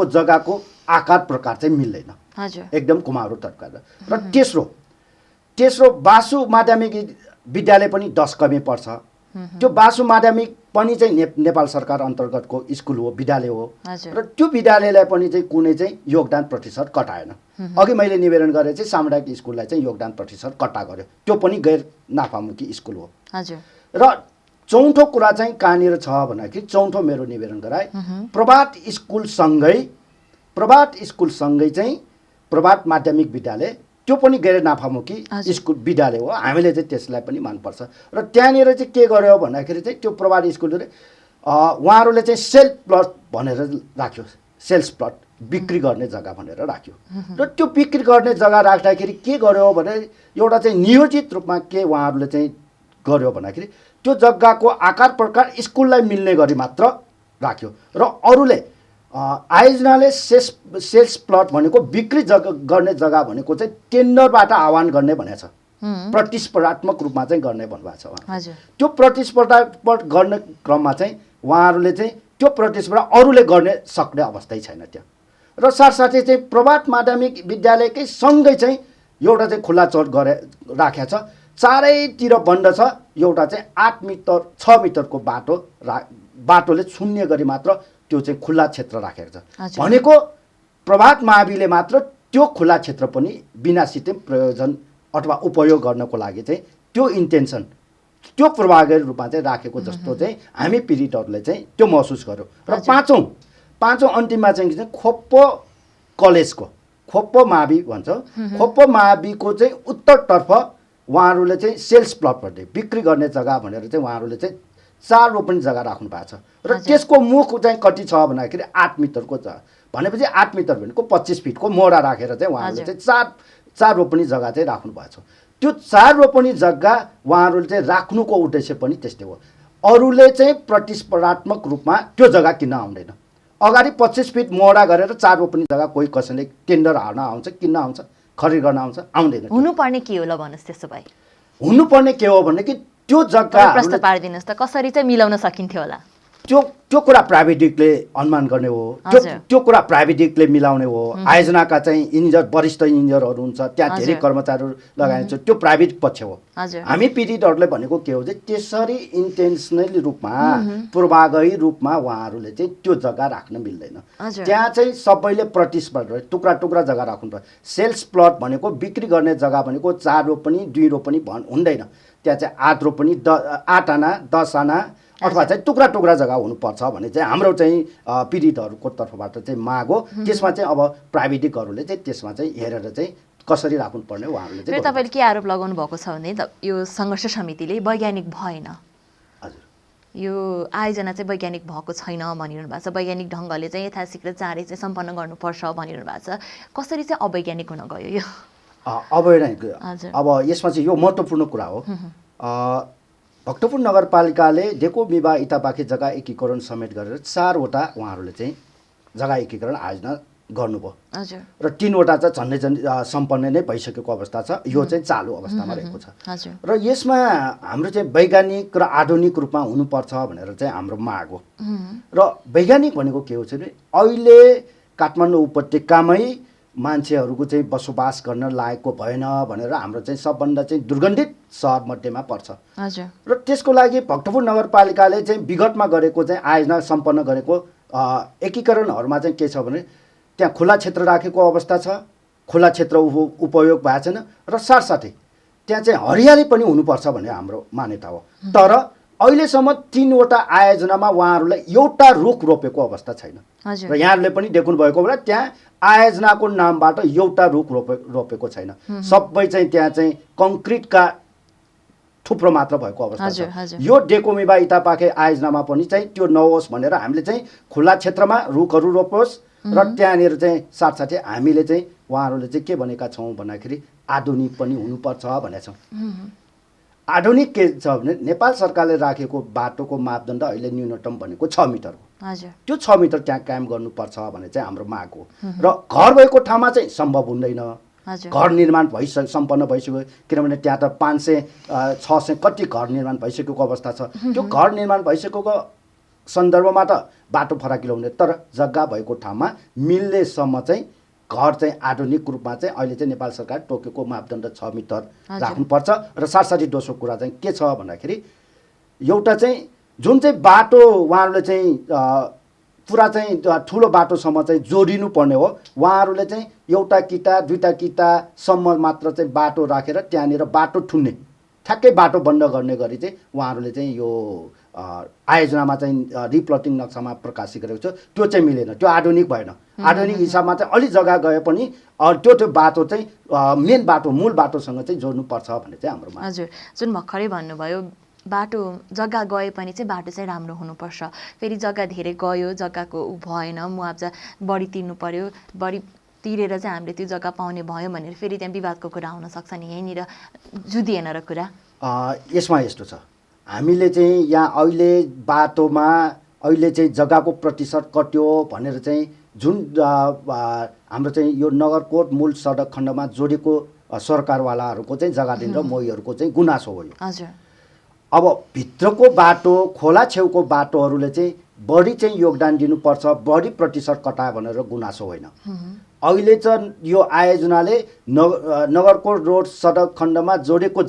जग्गाको आकार प्रकार चाहिँ मिल्दैन। हजुर। एकदम कुमारो तर्काएर। र तेस्रो बासु माध्यमिक विद्यालय पनि 10 कमे पर्छ। त्यो बासु माध्यमिक पनि चाहिँ नेपाल सरकार अन्तर्गतको स्कुल हो, विद्यालय हो र त्यो विद्यालयलाई पनि चाहिँ कुनै चाहिँ योगदान प्रतिशत कटाएन। अघि मैले निवेदन गरेँ चाहिँ सामुदायिक स्कुललाई चाहिँ योगदान प्रतिशत कट्टा गर्यो, त्यो पनि गैर नाफामुखी स्कुल हो। हजुर। र चौथो कुरा चाहिँ कहाँनिर छ भन्दाखेरि चौथो मेरो निवेदन गराए प्रभात स्कुलसँगै चाहिँ प्रभात माध्यमिक विद्यालय त्यो पनि गैर नाफामुखी स्कुल विद्यालय हो। हामीले चाहिँ त्यसलाई पनि मान्नुपर्छ र त्यहाँनिर चाहिँ के गर्यो भन्दाखेरि चाहिँ त्यो प्रभात स्कुलले उहाँहरूले चाहिँ सेल्फ प्लट भनेर राख्यो, सेल्स प्लट बिक्री गर्ने जग्गा भनेर राख्यो र त्यो बिक्री गर्ने जग्गा राख्दाखेरि के गर्यो भने एउटा चाहिँ नियोजित रूपमा के उहाँहरूले चाहिँ गर्यो भन्दाखेरि त्यो जग्गाको आकार प्रकार स्कुललाई मिल्ने गरी मात्र राख्यो र अरूले आयोजनाले सेल्स प्लट भनेको बिक्री गर्ने जग्गा भनेको चाहिँ टेन्डरबाट आह्वान गर्ने भनेको छ, प्रतिस्पर्धात्मक रूपमा चाहिँ गर्ने भन्नुभएको छ। त्यो प्रतिस्पर्धा गर्ने क्रममा चाहिँ उहाँहरूले चाहिँ त्यो प्रतिस्पर्धा अरूले गर्ने सक्ने अवस्थै छैन त्यहाँ। र साथसाथै चाहिँ प्रभात माध्यमिक विद्यालयकै सँगै चाहिँ एउटा चाहिँ खुल्ला चौर राखेको छ, चारैतिर बन्द छ। एउटा चाहिँ 8 मिटर 6 मिटरको बाटोले छुन्ने गरी मात्र त्यो चाहिँ खुल्ला क्षेत्र राखेको छ भनेको प्रभात माविले मात्र त्यो खुल्ला क्षेत्र पनि बिना सिस्टम प्रयोजन अथवा उपयोग गर्नको लागि चाहिँ त्यो इन्टेन्सन त्यो पूर्वाग्रही रूपमा चाहिँ राखेको जस्तो चाहिँ हामी पीडितहरूले चाहिँ त्यो महसुस गर्यो। र पाँचौँ अन्तिममा चाहिँ खोप्पो कलेजको खोप्पो मावि भन्छ, खोप्पो माविको चाहिँ उत्तरतर्फ उहाँहरूले चाहिँ सेल्स प्लट भन्ने बिक्री गर्ने जग्गा भनेर चाहिँ उहाँहरूले चाहिँ 4 रोपनी जग्गा राख्नु भएको छ र त्यसको मुख चाहिँ कति छ भन्दाखेरि 8 मिटरको छ भनेपछि 8 मिटर भनेको 25 फिटको मोडा राखेर चाहिँ उहाँहरूले चाहिँ 4 रोपनी जग्गा चाहिँ राख्नु भएको छ। त्यो 4 रोपनी जग्गा उहाँहरूले चाहिँ राख्नुको उद्देश्य पनि त्यस्तै हो। अरूले चाहिँ प्रतिस्पर्धात्मक रूपमा त्यो जग्गा किन्न आउँदैन। अगाडि 25 फिट मोडा गरेर 4 रोपनी जग्गा कोही कसैले टेन्डर हार्न आउँछ, किन्न आउँछ, खरिद गर्न आउँछ, आउँदैन। हुनुपर्ने के हो ल भन्नुहोस् त्यसो भए? हुनुपर्ने के हो भने कि त्यो जग्गा प्रश्न पारिदिनुहोस् त कसरी चाहिँ मिलाउन सकिन्थ्यो होला? त्यो कुरा प्राविधिकले अनुमान गर्ने हो, त्यो कुरा प्राविधिकले मिलाउने हो। आयोजनाका चाहिँ वरिष्ठ इन्जिनियरहरू हुन्छ, त्यहाँ धेरै कर्मचारीहरू लगाइन्छ, त्यो प्राविधिक पक्ष हो। हामी पीडितहरूले भनेको के हो चाहिँ त्यसरी इन्टेन्सनली रूपमा पूर्वाग्रही रूपमा उहाँहरूले चाहिँ त्यो जग्गा राख्न मिल्दैन। त्यहाँ चाहिँ सबैले प्रतिस्पर्धा टुक्रा टुक्रा जग्गा राख्नु पर्छ। सेल्स प्लट भनेको बिक्री गर्ने जग्गा भनेको 4 रोपनी 2 रोपनी हुँदैन। त्यहाँ चाहिँ 8 रोपनी 8 आना 10 आना अथवा चाहिँ टुक्रा टुक्रा जग्गा हुनुपर्छ भन्ने चाहिँ हाम्रो चाहिँ पीडितहरूको तर्फबाट चाहिँ माग हो। त्यसमा चाहिँ अब प्राविधिकहरूले चाहिँ त्यसमा चाहिँ हेरेर चाहिँ कसरी राख्नुपर्ने उहाँहरूले चाहिँ। तपाईँले के आरोप लगाउनु भएको छ भने यो सङ्घर्ष समितिले वैज्ञानिक भएन, हजुर यो आयोजना चाहिँ वैज्ञानिक भएको छैन भनिरहनु भएको छ, वैज्ञानिक ढङ्गले चाहिँ यथाशीघ्र चाँडै चाहिँ सम्पन्न गर्नुपर्छ भनिरहनु भएको छ। कसरी चाहिँ अवैज्ञानिक हुन गयो यो? अवैज्ञानिक अब यसमा चाहिँ यो महत्त्वपूर्ण कुरा हो। भक्तपुर नगरपालिकाले डेको मिबा इटापाखे जग्गा एकीकरण समेत गरेर 4 वटा उहाँहरूले चाहिँ जग्गा एकीकरण आयोजना गर्नुभयो हजुर र 3वटा चाहिँ झन्डै सम्पन्न नै भइसकेको अवस्था छ। यो चाहिँ चालु अवस्थामा रहेको छ। हजुर र यसमा हाम्रो चाहिँ वैज्ञानिक र आधुनिक रूपमा हुनुपर्छ भनेर चाहिँ हाम्रो माग हो। र वैज्ञानिक भनेको के हो भने अहिले काठमाडौँ उपत्यकामै मान्छेहरूको चाहिँ बसोबास गर्न लायकको भएन भनेर हाम्रो चाहिँ सबभन्दा चाहिँ दुर्गन्धित सहर मध्येमा पर्छ। हजुर र त्यसको लागि भक्तपुर नगरपालिकाले चाहिँ विगतमा गरेको चाहिँ आयोजना सम्पन्न गरेको एकीकरणहरूमा चाहिँ के छ भने त्यहाँ खुला क्षेत्र राखेको अवस्था छ, खुला क्षेत्र उपयोग भएको छैन र साथसाथै त्यहाँ चाहिँ हरियाली पनि हुनुपर्छ भन्ने हाम्रो मान्यता हो। तर अहिलेसम्म 3वटा आयोजनामा उहाँहरूलाई एउटा रुख रोपेको अवस्था छैन। र यहाँहरूले पनि देख्नुभएको होला त्यहाँ आयोजनाको नामबाट एउटा रुख रोपेको छैन। सबै चाहिँ त्यहाँ चाहिँ कङ्क्रिटका थुप्रो मात्र भएको अवस्था छ। यो डेकोमिबा इटापाखे आयोजनामा पनि चाहिँ त्यो नहोस् भनेर हामीले चाहिँ खुला क्षेत्रमा रुखहरू रोपोस् र त्यहाँनिर चाहिँ साथसाथै हामीले चाहिँ उहाँहरूले चाहिँ के भनेका छौँ भन्दाखेरि आधुनिक पनि हुनुपर्छ भनेका छौँ। आधुनिक के छ भने नेपाल सरकारले राखेको बाटोको मापदण्ड अहिले न्यूनतम भनेको 6 मिटर हो। त्यो 6 मिटर त्यहाँ कायम गर्नुपर्छ भन्ने चाहिँ हाम्रो माग हो। र घर भएको ठाउँमा चाहिँ सम्भव हुँदैन। घर निर्माण सम्पन्न भइसक्यो, किनभने त्यहाँ त 500 600 कति घर निर्माण भइसकेको अवस्था छ। त्यो घर निर्माण भइसकेको सन्दर्भमा त बाटो फराकिलो हुने, तर जग्गा भएको ठाउँमा मिल्नेसम्म चाहिँ घर चाहिँ आधुनिक रूपमा चाहिँ अहिले चाहिँ नेपाल सरकार तोकेको मापदण्ड 6 मिटर राख्नुपर्छ। र साथसाथै दोस्रो कुरा चाहिँ के छ भन्दाखेरि एउटा चाहिँ जुन चाहिँ बाटो उहाँहरूले चाहिँ पुरा चाहिँ ठुलो बाटोसम्म चाहिँ जोडिनु पर्ने हो, उहाँहरूले चाहिँ एउटा किता 2टा कितासम्म मात्र चाहिँ बाटो राखेर त्यहाँनिर बाटो ठुन्ने ठ्याक्कै बाटो बन्द गर्ने गरी चाहिँ उहाँहरूले चाहिँ यो आयोजनामा चाहिँ रिप्लटिङ नक्सामा प्रकाशित गरेको छ। त्यो चाहिँ मिलेन, त्यो आधुनिक भएन। आधुनिक हिसाबमा चाहिँ अलि जग्गा गए पनि त्यो बाटो चाहिँ मेन बाटो मूल बाटोसँग चाहिँ जोड्नुपर्छ भन्ने चाहिँ हाम्रो माग। हजुर, जुन भर्खरै भन्नुभयो बाटो जग्गा गए पनि चाहिँ बाटो चाहिँ राम्रो हुनुपर्छ। फेरि जग्गा धेरै गयो, जग्गाको भएन, मुआवजा बढी तिर्नु पर्यो, बढी तिरेर चाहिँ हामीले त्यो जग्गा पाउने भयो भनेर फेरि त्यहाँ विवादको कुरा आउन सक्छ नि। यहीँनिर जुदिएन र कुरा यसमा यस्तो छ, हामीले चाहिँ यहाँ अहिले बाटोमा अहिले चाहिँ जग्गाको प्रतिशत कट्यो भनेर चाहिँ जुन हाम्रो चाहिँ यो नगरकोट मूल सडक खण्डमा जोडेको सरकारवालाहरूको चाहिँ जग्गा दिएर मोहीहरूको चाहिँ गुनासो हो। हजुर, अब भित्रको बाटो खोला छेउको बाटोहरूले चाहिँ बढी चाहिँ योगदान दिनुपर्छ, बढी प्रतिशत कटायो भनेर गुनासो होइन। अहिले चाहिँ यो आयोजनाले नगरकोट रोड सडक खण्डमा जोडेको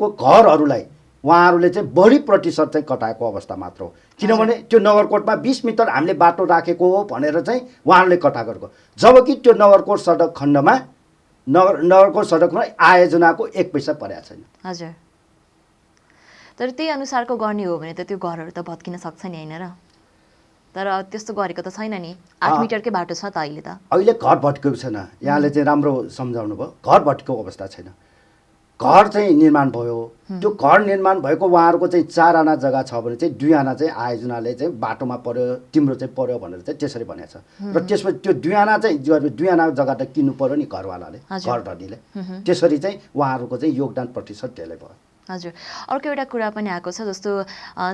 घरहरूलाई उहाँहरूले चाहिँ बढी प्रतिशत चाहिँ कटाएको अवस्था मात्र हो। किनभने त्यो नगरकोटमा 20 मिटर हामीले बाटो राखेको हो भनेर चाहिँ उहाँहरूले कटाएको, जबकि त्यो नगरकोट सडक खण्डमा नगरकोट सडकमा आयोजनाको 1 पैसा परेको छैन। हजुर, तर त्यही अनुसारको गर्ने हो भने त त्यो घरहरू त भत्किन सक्छ नि, होइन र? तर त्यस्तो गरेको त छैन नि। 8 मिटरकै बाटो छ त अहिले त। अहिले घर भत्केको छैन, यहाँले चाहिँ राम्रो सम्झाउनु भयो। घर भत्केको अवस्था छैन, घर चाहिँ निर्माण भयो। त्यो घर निर्माण भएको उहाँहरूको चाहिँ 4 आना जग्गा छ भने चाहिँ 2 आना चाहिँ आयोजनाले चाहिँ बाटोमा पर्यो, तिम्रो चाहिँ पर्यो भनेर चाहिँ त्यसरी भनेको छ। र त्यसपछि त्यो 2 आना चाहिँ 2 आना जग्गा त किन्नु पर्यो नि घरवालाले, घर धनीले। त्यसरी चाहिँ उहाँहरूको चाहिँ योगदान प्रतिशत धेरै भयो। हजुर, अर्को एउटा कुरा पनि आएको छ, जस्तो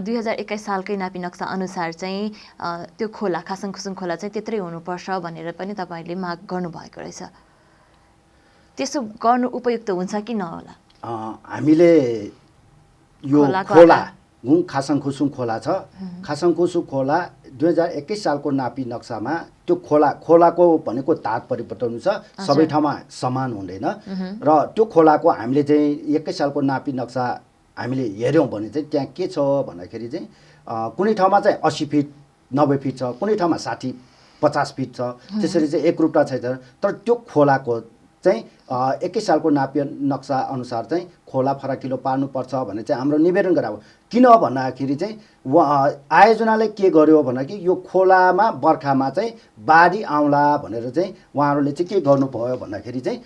2021 सालकै नापी नक्सा अनुसार चाहिँ त्यो खोला खासङखुसुङ खोला चाहिँ त्यत्रै हुनुपर्छ भनेर पनि तपाईँहरूले माग गर्नुभएको रहेछ। त्यसो गर्नु उपयुक्त हुन्छ कि नहोला? हामीले यो खोला खासङखुसुङ खोला छ, खासङखुसुङ खोला 2021 सालको नापी नक्सामा त्यो खोलाको भनेको धार परिवर्तन हुन्छ, सबै ठाउँमा समान हुँदैन। र त्यो खोलाको हामीले चाहिँ 21 सालको नापी नक्सा हामीले हेऱ्यौँ भने चाहिँ त्यहाँ के छ भन्दाखेरि चाहिँ कुनै ठाउँमा चाहिँ 80 फिट 90 फिट छ, कुनै ठाउँमा 60 50 फिट छ, त्यसरी चाहिँ एकरूपता छैन। तर त्यो खोलाको चाहिँ 21 सालको नापी नक्सा अनुसार चाहिँ खोला फराकिलो पार्नुपर्छ भने चाहिँ हाम्रो निवेदन गरायो। किन भन्दाखेरि चाहिँ आयोजनाले के गर्यो भन्दाखेरि यो खोलामा बर्खामा चाहिँ बाढी आउँला भनेर चाहिँ उहाँहरूले चाहिँ के गर्नुभयो भन्दाखेरि चाहिँ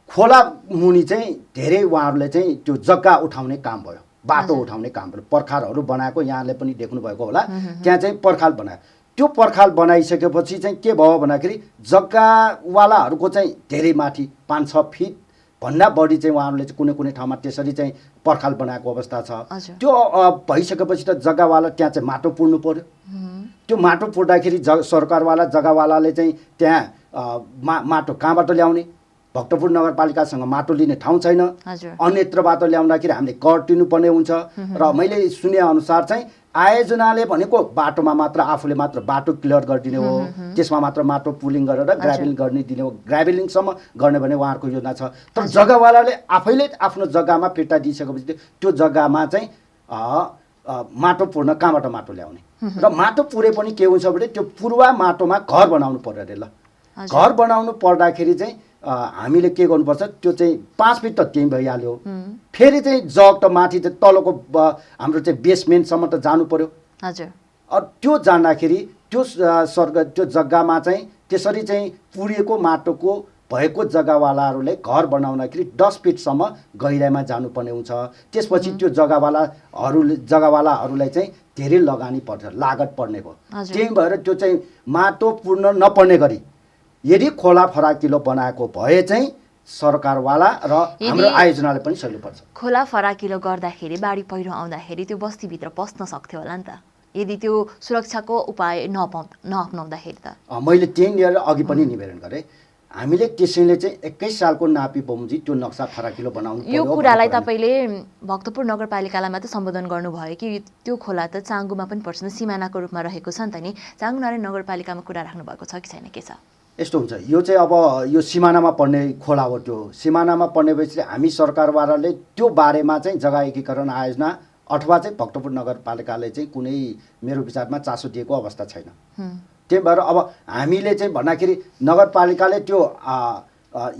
खोला मुनि चाहिँ धेरै उहाँहरूले चाहिँ त्यो जग्गा उठाउने काम भयो, बाटो उठाउने काम भयो। पर्खालहरू बनाएको यहाँले पनि देख्नुभएको होला, त्यहाँ चाहिँ पर्खाल बनायो। त्यो पर्खाल बनाइसकेपछि चाहिँ के भयो भन्दाखेरि जग्गावालाहरूको चाहिँ धेरै माथि 5-6 फिट भन्दा बढी चाहिँ उहाँहरूले चाहिँ कुनै कुनै ठाउँमा त्यसरी चाहिँ पर्खाल बनाएको अवस्था छ। हजुर। त्यो भइसकेपछि त जग्गावाला त्यहाँ चाहिँ माटो पुर्नु पर्यो। त्यो माटो पुर्दाखेरि सरकारवाला जग्गावालाले चाहिँ त्यहाँ माटो कहाँबाट ल्याउने? भक्तपुर नगरपालिकासँग माटो लिने ठाउँ छैन। अन्यत्रबाट ल्याउँदाखेरि हामीले कर तिर्नुपर्ने हुन्छ। र मैले सुनेअनुसार चाहिँ आयोजनाले भनेको बाटोमा मात्र आफूले मात्र बाटो क्लियर गरिदिने हो, त्यसमा मात्र माटो पुलिङ गरेर ग्राभेलिङ गरिदिने हो, ग्राभेलिङसम्म गर्ने भने उहाँहरूको योजना छ। तर जग्गावालाले आफैले आफ्नो जग्गामा फिर्ता दिइसकेपछि त्यो जग्गामा चाहिँ माटो पुर्न कहाँबाट माटो ल्याउने? र माटो पुरे पनि के हुन्छ भने त्यो पुरुवा माटोमा घर बनाउनु पर्यो अरे। ल घर बनाउनु पर्दाखेरि चाहिँ हामीले के गर्नुपर्छ? त्यो चाहिँ 5 फिट त त्यही भइहाल्यो। फेरि चाहिँ जग त माथि चाहिँ तलको हाम्रो चाहिँ बेसमेन्टसम्म त जानु पर्यो। हजुर। त्यो जाँदाखेरि त्यो जग्गामा चाहिँ त्यसरी चाहिँ पुरिएको माटोको भएको जग्गावालाहरूले घर बनाउँदाखेरि 10 फिटसम्म गहिराइमा जानुपर्ने हुन्छ। त्यसपछि त्यो जग्गावालाहरूलाई चाहिँ धेरै लगानी पर्छ, लागत पर्ने भयो। त्यही भएर त्यो चाहिँ माटो पुर्न नपर्ने गरी यदि खोला फराकिलो बनाएको भए चाहिँ सरकारवाला र हाम्रो आयोजनाले पनि सजिलो पर्छ। खोला फराकिलो गर्दाखेरि बाढी पहिरो आउँदाखेरि त्यो बस्तीभित्र पस्न सक्थ्यो होला नि त, यदि त्यो सुरक्षाको उपाय नअप्नाउँदाखेरि त। मैले त्यही लिएर अघि पनि निवेदन गरेँ। हामीले त्यसैले चाहिँ 21 सालको नापी बमोजिम त्यो नक्सा फराकिलो बनाउनु पर्यो। यो कुरालाई तपाईँले भक्तपुर नगरपालिकालाई मात्र सम्बोधन गर्नुभयो कि त्यो खोला त चाङ्गुमा पनि पर्छ, सिमानाको रूपमा रहेको छ नि त नि? चाङ्गु नारायण नगरपालिकामा कुरा राख्नु भएको छ कि छैन, के छ? यस्तो हुन्छ, यो चाहिँ अब यो सिमानामा पर्ने खोला हो। त्यो सिमानामा पर्ने भएपछि हामी सरकारवालाले त्यो बारेमा चाहिँ जग्गा एकीकरण आयोजना अथवा चाहिँ भक्तपुर नगरपालिकाले चाहिँ कुनै मेरो विचारमा चासो दिएको अवस्था छैन। त्यही भएर अब हामीले चाहिँ भन्दाखेरि नगरपालिकाले त्यो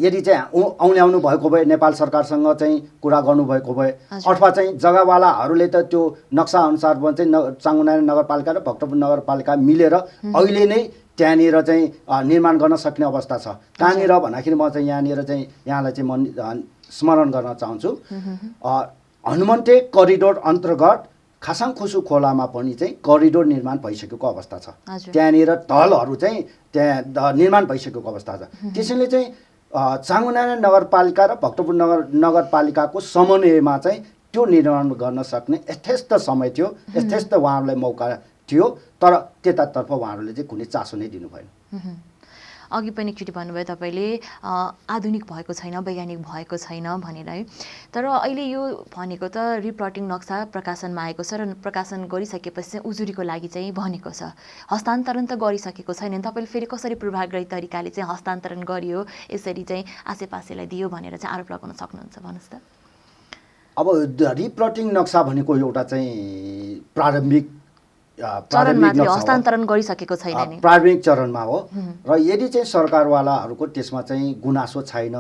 यदि चाहिँ औल्याउनु भएको भए नेपाल सरकारसँग चाहिँ कुरा गर्नुभएको भए अथवा चाहिँ जग्गावालाहरूले त त्यो नक्सा अनुसार चाहिँ चाङ्गुनारायण नगरपालिका र भक्तपुर नगरपालिका मिलेर अहिले नै त्यहाँनिर चाहिँ निर्माण गर्न सक्ने अवस्था छ। कहाँनिर भन्दाखेरि म चाहिँ यहाँनिर चाहिँ यहाँलाई चाहिँ म स्मरण गर्न चाहन्छु, हनुमन्टे करिडोर अन्तर्गत खासाङखुसु खोलामा पनि चाहिँ करिडोर निर्माण भइसकेको अवस्था छ। त्यहाँनिर तलहरू चाहिँ त्यहाँ निर्माण भइसकेको अवस्था छ। त्यसैले चाहिँ चाङ्गुनारायण नगरपालिका र भक्तपुर नगरपालिकाको समन्वयमा चाहिँ त्यो निर्माण गर्न सक्ने यथेष्ट समय थियो, यथेष्ट उहाँहरूलाई मौका थियो। तर त्यतातर्फ उहाँहरूले चाहिँ कुनै चासो नै दिनु भएन। अघि पनि एकचोटि भन्नुभयो तपाईँले आधुनिक भएको छैन, वैज्ञानिक भएको छैन भनेर है। तर अहिले यो भनेको त रिप्लटिङ नक्सा प्रकाशनमा आएको छ र प्रकाशन गरिसकेपछि चाहिँ उजुरीको लागि चाहिँ भनेको छ, हस्तान्तरण त गरिसकेको छैन। तपाईँले फेरि कसरी पूर्वाग्रही तरिकाले चाहिँ हस्तान्तरण गरियो, यसरी चाहिँ आसेपासेलाई दियो भनेर चाहिँ आरोप लगाउन सक्नुहुन्छ? भन्नुहोस् त। अब रिप्लटिङ नक्सा भनेको एउटा चाहिँ प्रारम्भिक हस्तान्तरण गरिसकेको छैन नि, प्रारम्भिक चरणमा हो। र यदि चाहिँ सरकारवालाहरूको त्यसमा चाहिँ गुनासो छैन,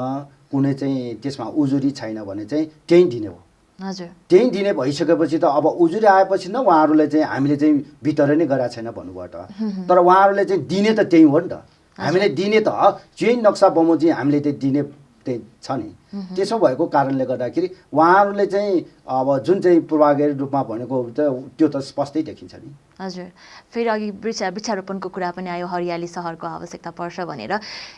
कुनै चाहिँ त्यसमा उजुरी छैन भने चाहिँ त्यही दिने हो। हजुर। त्यही दिने भइसकेपछि त अब उजुरी आएपछि न उहाँहरूले चाहिँ हामीले चाहिँ वितरण नै गरेका छैन भन्नुभयो त। तर उहाँहरूले चाहिँ दिने त त्यही हो नि त। हामीले दिने त चाहिँ नक्सा बमोजिम हामीले चाहिँ दिने त्यही छ नि। त्यसो भएको कारणले गर्दाखेरि उहाँहरूले चाहिँ अब जुन चाहिँ पूर्वाग्रही रूपमा भनेको त्यो त स्पष्टै देखिन्छ नि। हजुर। फेरि अघि वृक्षारोपणको कुरा पनि आयो, हरियाली सहरको आवश्यकता पर्छ भनेर।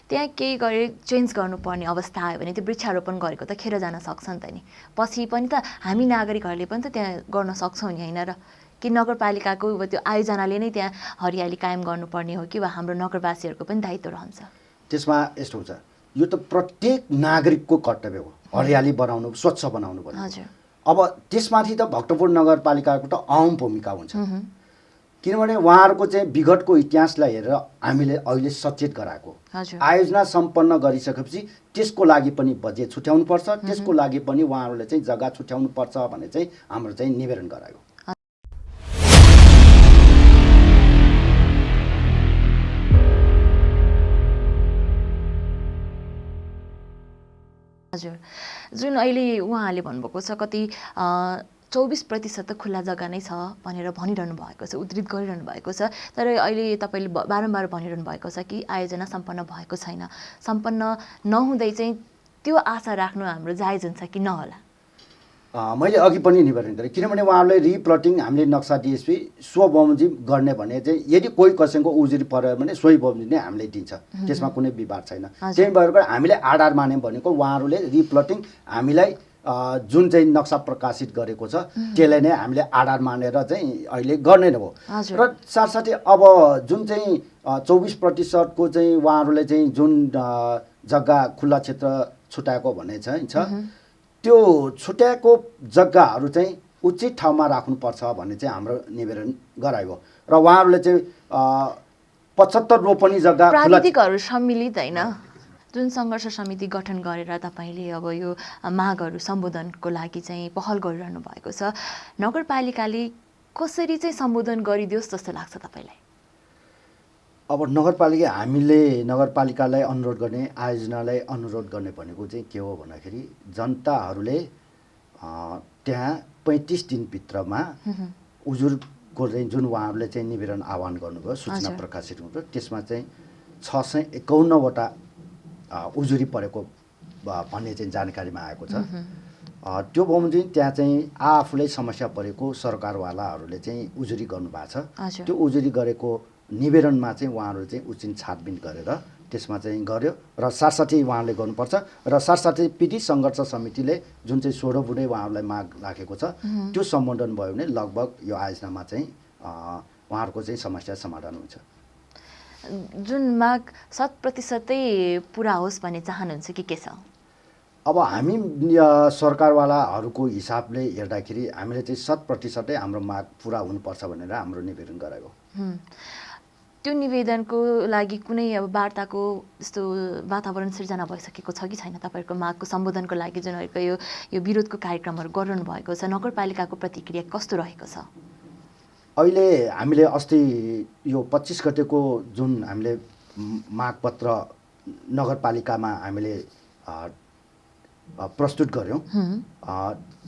त्यहाँ केही गरे चेन्ज गर्नुपर्ने अवस्था आयो भने त्यो वृक्षारोपण गरेको त खेर जान सक्छ नि त नि, पछि पनि त हामी नागरिकहरूले पनि त त्यहाँ गर्न सक्छौँ नि, होइन र? कि नगरपालिकाको त्यो आयोजनाले नै त्यहाँ हरियाली कायम गर्नुपर्ने हो कि वा हाम्रो नगरवासीहरूको पनि दायित्व रहन्छ? त्यसमा यस्तो हुन्छ, यो त प्रत्येक नागरिकको कर्तव्य हो हरियाली बनाउनु, स्वच्छ बनाउनु पर्यो। हजुर। अब त्यसमाथि त भक्तपुर नगरपालिकाको त अहम भूमिका हुन्छ, किनभने उहाँहरूको चाहिँ विगतको इतिहासलाई हेरेर हामीले अहिले सचेत गराएको आयोजना सम्पन्न गरिसकेपछि त्यसको लागि पनि बजेट छुट्याउनुपर्छ, त्यसको लागि पनि उहाँहरूले चाहिँ जग्गा छुट्याउनुपर्छ भन्ने चाहिँ हाम्रो चाहिँ निवेदन गरायो। हजुर। जुन अहिले उहाँले भन्नुभएको छ कति 24% त खुल्ला जग्गा नै छ भनेर भनिरहनु भएको छ, उद्धृत गरिरहनु भएको छ। तर अहिले तपाईँले बारम्बार भनिरहनु भएको छ कि आयोजना सम्पन्न भएको छैन। सम्पन्न नहुँदै चाहिँ त्यो आशा राख्नु हाम्रो जायज हुन्छ कि नहोला? मैले अघि पनि निवेदन गरेँ किनभने उहाँहरूले रिप्लटिङ हामीले नक्सा डिएसपी स्वबमोजिम गर्ने भने चाहिँ यदि कोही कसैको उजुरी पर्यो भने सोही बमोजिम नै हामीले दिन्छ, त्यसमा कुनै विवाद छैन। त्यही भएर हामीले आधार मान्यौँ भनेको उहाँहरूले रिप्लटिङ हामीलाई जुन चाहिँ नक्सा प्रकाशित गरेको छ त्यसलाई नै हामीले आधार मानेर चाहिँ अहिले गर्ने नै हो। र साथसाथै अब जुन चाहिँ 24% को चाहिँ उहाँहरूले चाहिँ जुन जग्गा खुल्ला क्षेत्र छुट्याएको भन्ने चाहिँ छ, त्यो छुट्याएको जग्गाहरू चाहिँ उचित ठाउँमा राख्नुपर्छ भन्ने चाहिँ हाम्रो निवेदन गरायो र उहाँहरूले चाहिँ 75 रोपनी जग्गा प्राविधिकहरू सम्मिलित होइन जुन सङ्घर्ष समिति गठन गरेर तपाईँले अब यो मागहरू सम्बोधनको लागि चाहिँ पहल गरिरहनु भएको छ, नगरपालिकाले कसरी चाहिँ सम्बोधन गरिदियोस् जस्तो लाग्छ तपाईँलाई? अब हामीले नगरपालिकालाई अनुरोध गर्ने, आयोजनालाई अनुरोध गर्ने भनेको चाहिँ के हो भन्दाखेरि जनताहरूले त्यहाँ 35 दिनभित्रमा उजुरको चाहिँ जुन उहाँहरूले चाहिँ निवेदन आह्वान गर्नुभयो, सूचना प्रकाशित हुनुभयो, त्यसमा चाहिँ 651वटा उजुरी परेको भन्ने चाहिँ जानकारीमा आएको छ। त्यो बमोजिम त्यहाँ चाहिँ आफूले समस्या परेको सरकारवालाहरूले चाहिँ उजुरी गर्नुभएको छ। त्यो उजुरी गरेको निवेदनमा चाहिँ उहाँहरूले चाहिँ उचित छानबिन गरेर त्यसमा चाहिँ गर्यो र साथसाथै उहाँले गर्नुपर्छ र साथसाथै पीडित सङ्घर्ष समितिले जुन चाहिँ 16 बुँदै उहाँहरूलाई माग राखेको छ त्यो सम्बोधन भयो भने लगभग यो आयोजनामा चाहिँ उहाँहरूको चाहिँ समस्या समाधान हुन्छ। जुन माग 100% पुरा होस् भन्ने चाहनुहुन्छ कि के छ? अब हामी सरकारवालाहरूको हिसाबले हेर्दाखेरि हामीले चाहिँ 100% हाम्रो माग पुरा हुनुपर्छ भनेर हाम्रो निवेदन गरायो। त्यो निवेदनको लागि कुनै अब वार्ताको यस्तो वातावरण सिर्जना भइसकेको छ कि छैन? तपाईँहरूको मागको सम्बोधनको लागि जुन यो विरोधको कार्यक्रमहरू गरिरहनु भएको छ, नगरपालिकाको प्रतिक्रिया कस्तो रहेको छ? अहिले हामीले अस्ति यो 25 गतेको जुन हामीले मागपत्र नगरपालिकामा हामीले प्रस्तुत गऱ्यौँ,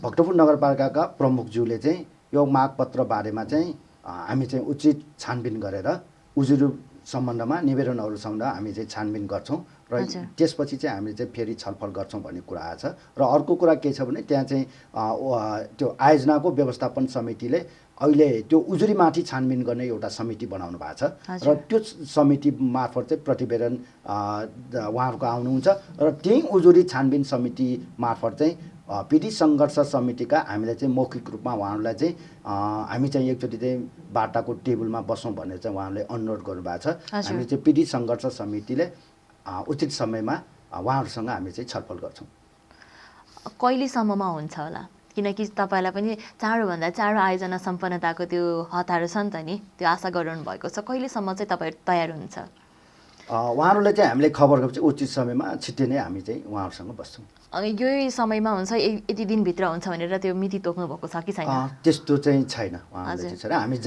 भक्तपुर नगरपालिकाका प्रमुखज्यूले चाहिँ यो मागपत्र बारेमा चाहिँ हामी चाहिँ उचित छानबिन गरेर उजुरी सम्बन्धमा निवेदनहरू सम्बन्धमा हामी चाहिँ छानबिन गर्छौँ र त्यसपछि चाहिँ हामीले चाहिँ फेरि छलफल गर्छौँ भन्ने कुरा आएको छ। र अर्को कुरा के छ भने त्यहाँ चाहिँ त्यो आयोजनाको व्यवस्थापन समितिले अहिले त्यो उजुरीमाथि छानबिन गर्ने एउटा समिति बनाउनु भएको छ र त्यो समिति मार्फत चाहिँ प्रतिवेदन उहाँहरूको आउनुहुन्छ र त्यही उजुरी छानबिन समिति मार्फत चाहिँ पीडित सङ्घर्ष समितिका हामीले चाहिँ मौखिक रूपमा उहाँहरूलाई चाहिँ हामी चाहिँ एकचोटि चाहिँ वार्ताको टेबलमा बसौँ भनेर चाहिँ उहाँहरूले अनुरोध गर्नुभएको छ। हामी चाहिँ पीडित सङ्घर्ष समितिले उचित समयमा उहाँहरूसँग हामी चाहिँ छलफल गर्छौँ। कहिलेसम्ममा हुन्छ होला? किनकि तपाईँलाई पनि चाँडोभन्दा चाँडो आयोजना सम्पन्नताको त्यो हतारो छ नि त नि, त्यो आशा गरिरहनु भएको छ। कहिलेसम्म चाहिँ तपाईँहरू तयार हुनुहुन्छ? उहाँहरूले चाहिँ हामीले खबर गरेपछि उचित समयमा छिट्टै नै हामी चाहिँ उहाँहरूसँग बस्छौँ। यही समयमा हुन्छ, यति दिनभित्र हुन्छ भनेर त्यो मिति तोक्नु भएको छ कि छैन? त्यस्तो चाहिँ छैन, उहाँहरूले चाहिँ छैन। हामी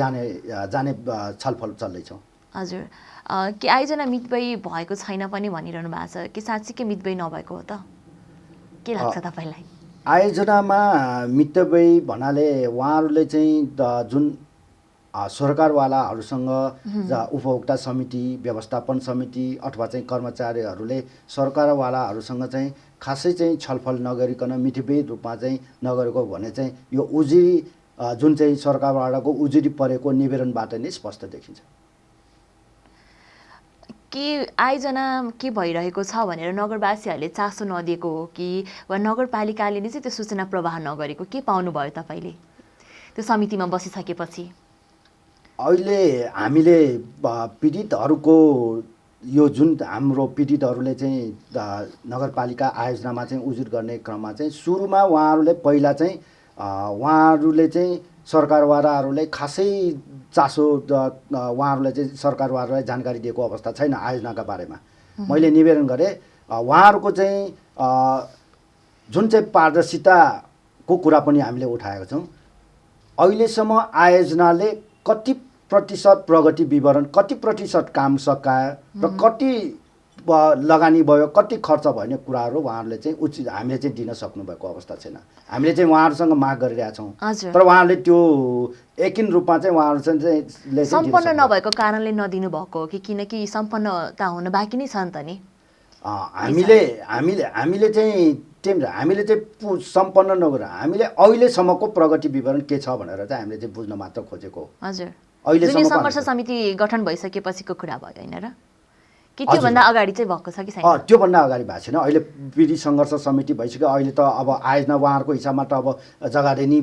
जाने छलफल चल्दैछौँ। हजुर, के आयोजना मितव्ययी भएको छैन पनि भनिरहनु भएको छ कि साँच्चीकै मितव्ययी नभएको हो त? के लाग्छ तपाईँलाई? आयोजनामा मितव्ययी भन्नाले उहाँहरूले चाहिँ जुन सरकारवालाहरूसँग उपभोक्ता समिति, व्यवस्थापन समिति अथवा चाहिँ कर्मचारीहरूले सरकारवालाहरूसँग चाहिँ खासै चाहिँ छलफल नगरिकन मितव्ययी रूपमा चाहिँ नगरेको भने चाहिँ यो उजुरी जुन चाहिँ सरकारवालाको उजुरी परेको निवेदनबाट नै स्पष्ट देखिन्छ। के आयोजना के भइरहेको छ भनेर नगरवासीहरूले चासो नदिएको हो कि वा नगरपालिकाले नै चाहिँ त्यो सूचना प्रवाह नगरेको? के पाउनुभयो तपाईँले त्यो समितिमा बसिसकेपछि? अहिले हामीले पीडितहरूको यो जुन हाम्रो पीडितहरूले चाहिँ नगरपालिका आयोजनामा चाहिँ उजुर गर्ने क्रममा चाहिँ सुरुमा उहाँहरूले चाहिँ सरकारवालाहरूले खासै चासो उहाँहरूलाई चाहिँ सरकारवालालाई जानकारी दिएको अवस्था छैन आयोजनाका बारेमा। मैले निवेदन गरेँ उहाँहरूको चाहिँ जुन चाहिँ पारदर्शिताको कुरा पनि हामीले उठाएका छौँ। अहिलेसम्म आयोजनाले कति प्रतिशत प्रगति विवरण, कति प्रतिशत काम सकायो र कति लगानी भयो, कति खर्च भन्ने कुराहरू उहाँहरूले चाहिँ उचित हामीले चाहिँ दिन सक्नुभएको अवस्था छैन। हामीले चाहिँ उहाँहरूसँग माग गरिरहेका छौँ, तर उहाँहरूले त्यो यकिन रूपमा चाहिँ उहाँहरू सम्पन्न नभएको कारणले नदिनु भएको हो कि किनकि सम्पन्नता हुन बाँकी नै छ नि त नि? हामीले चाहिँ सम्पन्न नगरेर हामीले अहिलेसम्मको प्रगति विवरण के छ भनेर चाहिँ हामीले चाहिँ बुझ्न मात्र खोजेको हो। हजुर, अहिलेसम्म सङ्घर्ष समिति गठन भइसकेपछिको कुरा भयो होइन र? कि त्योभन्दा अगाडि चाहिँ भएको छ कि छैन? त्योभन्दा अगाडि भएको छैन। अहिले पीडित सङ्घर्ष समिति भइसक्यो। अहिले त अब आयोजना उहाँहरूको हिसाबमा त अब जग्गारेनी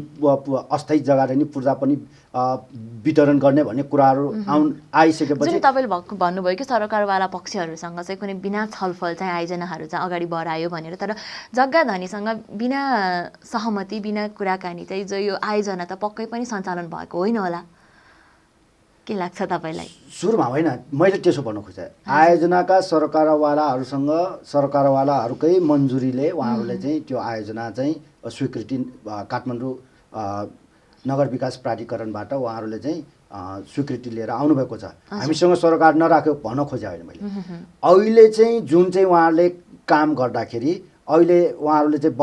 अस्थायी जग्गारेनी पूर्जा पनि वितरण गर्ने भन्ने कुराहरू आइसकेपछि जुन तपाईँले भन्नुभयो कि सरकारवाला पक्षहरूसँग चाहिँ कुनै बिना छलफल चाहिँ आयोजनाहरू चाहिँ अगाडि बढायो भनेर, तर जग्गा धनीसँग बिना सहमति बिना कुराकानी चाहिँ जो यो आयोजना त पक्कै पनि सञ्चालन भएको होइन होला, के लाग्छ तपाईँलाई? सुरुमा होइन, मैले त्यसो भन्नु खोजेँ। आयोजनाका सरकारवालाहरूसँग सरकारवालाहरूकै मन्जुरीले उहाँहरूले चाहिँ त्यो आयोजना चाहिँ स्वीकृति काठमाडौँ नगर विकास प्राधिकरणबाट उहाँहरूले चाहिँ स्वीकृति लिएर आउनुभएको छ। हामीसँग सरकार नराख्यो भन्न खोजेँ होइन मैले। अहिले चाहिँ जुन चाहिँ उहाँहरूले काम गर्दाखेरि अहिले उहाँहरूले चाहिँ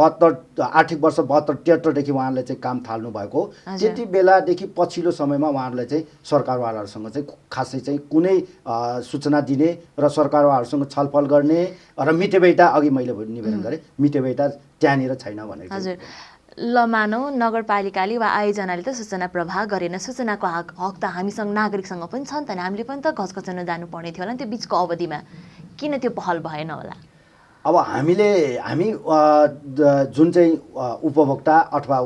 आर्थिक वर्ष 72-73 उहाँहरूले चाहिँ काम थाल्नु भएको त्यति बेलादेखि पछिल्लो समयमा उहाँहरूले चाहिँ सरकारवालाहरूसँग चाहिँ खासै चाहिँ कुनै सूचना दिने र सरकारवालाहरूसँग छलफल गर्ने र मितेबैठा अघि मैले निवेदन गरेँ मितेबैठा त्यहाँनिर छैन भनेको। हजुर, ल मानौँ नगरपालिकाले वा आयोजनाले त सूचना प्रवाह गरेन, सूचनाको हक त हामीसँग नागरिकसँग पनि छ नि त, हामीले पनि त घचघचाउन जानुपर्ने थियो होला नि त्यो बिचको अवधिमा, किन त्यो पहल भएन होला? अब हामी जुन चाहिँ उपभोक्ता अथवा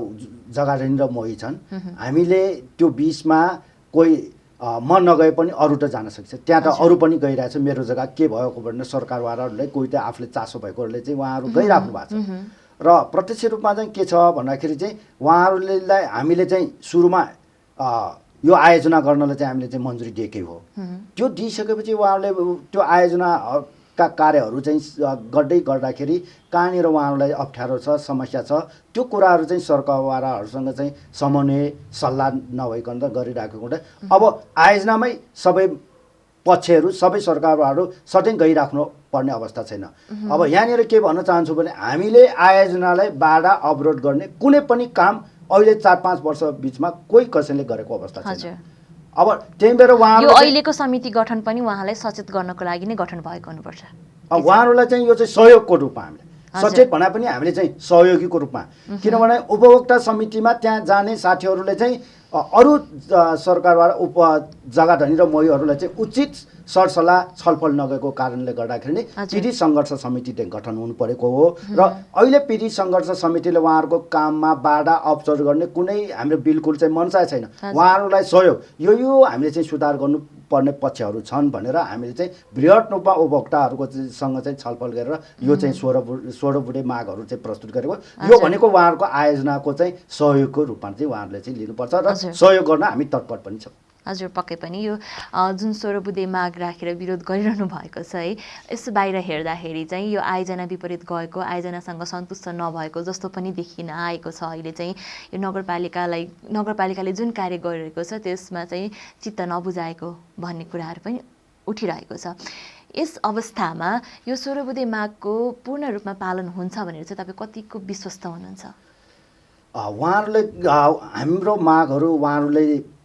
जग्गारेनी र मोही छन्, हामीले त्यो बिचमा कोही म नगए पनि अरू त जान सक्छ। त्यहाँ त अरू पनि गइरहेछ, मेरो जग्गा के भएको भनेर सरकारवालाहरूले कोही त आफूले चासो भएकोहरूले चाहिँ उहाँहरू गइराख्नु भएको छ। र प्रत्यक्ष रूपमा चाहिँ के छ भन्दाखेरि चाहिँ उहाँहरूलाई हामीले चाहिँ सुरुमा यो आयोजना गर्नलाई चाहिँ हामीले चाहिँ मन्जुरी दिएकै हो। त्यो दिइसकेपछि उहाँहरूले त्यो आयोजना का कार्यहरू चाहिँ गर्दै गर्दाखेरि कहाँनिर उहाँहरूलाई अप्ठ्यारो छ, समस्या छ, त्यो कुराहरू चाहिँ सरकारवालाहरूसँग चाहिँ समन्वय सल्लाह नभइकन त गरिराखेको हुँदा अब आयोजनामै सबै पक्षहरू सबै सरकारवालाहरू सधैँ गइराख्नु पर्ने अवस्था छैन। अब यहाँनिर के भन्न चाहन्छु भने हामीले आयोजनालाई बाधा अवरोध गर्ने कुनै पनि काम अहिले 4-5 वर्ष बिचमा कोही कसैले गरेको अवस्था छैन। अब त्यही भएर यो अहिलेको समिति गठन पनि उहाँलाई सचेत गर्नको लागि नै गठन भएको हुनुपर्छ। उहाँहरूलाई चाहिँ यो चाहिँ सहयोगको रूपमा हामीले सचेत भने पनि हामीले चाहिँ सहयोगीको रूपमा, किनभने उपभोक्ता समितिमा त्यहाँ जाने साथीहरूले चाहिँ अरू सरकारवाला जग्गाधनी र मोहीहरूलाई चाहिँ उचित सरसल्लाह छलफल नगएको कारणले गर्दाखेरि नै पीडित सङ्घर्ष समिति चाहिँ गठन हुनु परेको हो। र अहिले पीडित सङ्घर्ष समितिले उहाँहरूको काममा बाधा अवसर गर्ने कुनै हाम्रो बिल्कुल चाहिँ मनसाय छैन। उहाँहरूलाई सहयोग यो हामीले चाहिँ सुधार गर्नुपर्ने पक्षहरू छन् भनेर हामीले चाहिँ बृहत रूपमा उपभोक्ताहरूको सँग चाहिँ छलफल गरेर यो चाहिँ 16 बुँदे मागहरू चाहिँ प्रस्तुत गरेको। यो भनेको उहाँहरूको आयोजनाको चाहिँ सहयोगको रूपमा चाहिँ उहाँहरूले चाहिँ लिनुपर्छ र सहयोग गर्न हामी तत्पर पनि छौँ। हजुर, पक्कै पनि यो जुन 16 बुँदे माग राखेर विरोध गरिरहनु भएको छ है, यसो बाहिर हेर्दाखेरि चाहिँ यो आयोजना विपरीत गएको, आयोजनासँग सन्तुष्ट नभएको जस्तो पनि देखिन आएको छ। अहिले चाहिँ यो नगरपालिकाले जुन कार्य गरिरहेको छ त्यसमा चाहिँ चित्त नबुझाएको भन्ने कुराहरू पनि उठिरहेको छ। यस अवस्थामा यो 16 बुँदे मागको पूर्ण रूपमा पालन हुन्छ भनेर चाहिँ तपाईँ कतिको विश्वस्त हुनुहुन्छ? उहाँहरूले हाम्रो मागहरू उहाँहरूले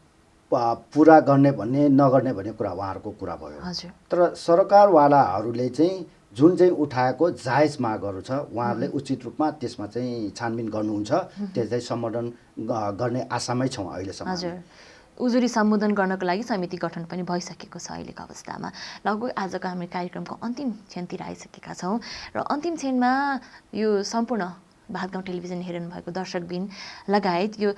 पुरा गर्ने भन्ने नगर्ने भन्ने कुरा उहाँहरूको कुरा भयो। तर सरकारवालाहरूले चाहिँ जुन चाहिँ उठाएको जायज मागहरू छ उहाँहरूले उचित रूपमा त्यसमा चाहिँ छानबिन गर्नुहुन्छ, त्यसलाई सम्बोधन गर्ने आशामै छौँ अहिलेसम्म। हजुर, उजुरी सम्बोधन गर्नको लागि समिति गठन पनि भइसकेको छ अहिलेको अवस्थामा। लगभग आजको हाम्रो कार्यक्रमको अन्तिम क्षणतिर आइसकेका छौँ र अन्तिम क्षणमा यो सम्पूर्ण भातगाउँ टेलिभिजन हेर्नु भएको दर्शकबिन लगायत यो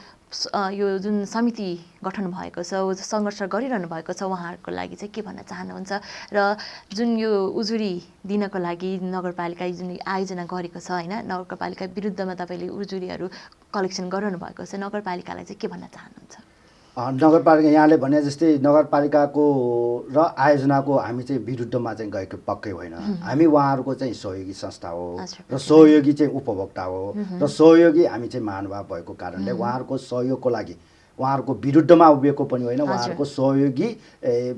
जुन समिति गठन भएको छ, सङ्घर्ष गरिरहनु भएको छ, उहाँहरूको लागि चाहिँ के भन्न चाहनुहुन्छ? र जुन यो उजुरी दिनको लागि नगरपालिकाले जुन आयोजना गरेको छ होइन, नगरपालिका विरुद्धमा तपाईँले उजुरीहरू कलेक्सन गरिरहनु भएको छ, नगरपालिकालाई चाहिँ के भन्न चाहनुहुन्छ? नगरपालिका यहाँले भने जस्तै नगरपालिकाको र आयोजनाको हामी चाहिँ विरुद्धमा चाहिँ गएको पक्कै होइन। हामी उहाँहरूको चाहिँ सहयोगी संस्था हो र सहयोगी चाहिँ उपभोक्ता हो र सहयोगी हामी चाहिँ महानुभाव भएको कारणले उहाँहरूको सहयोगको लागि उहाँहरूको विरुद्धमा उभिएको पनि होइन, उहाँहरूको सहयोगी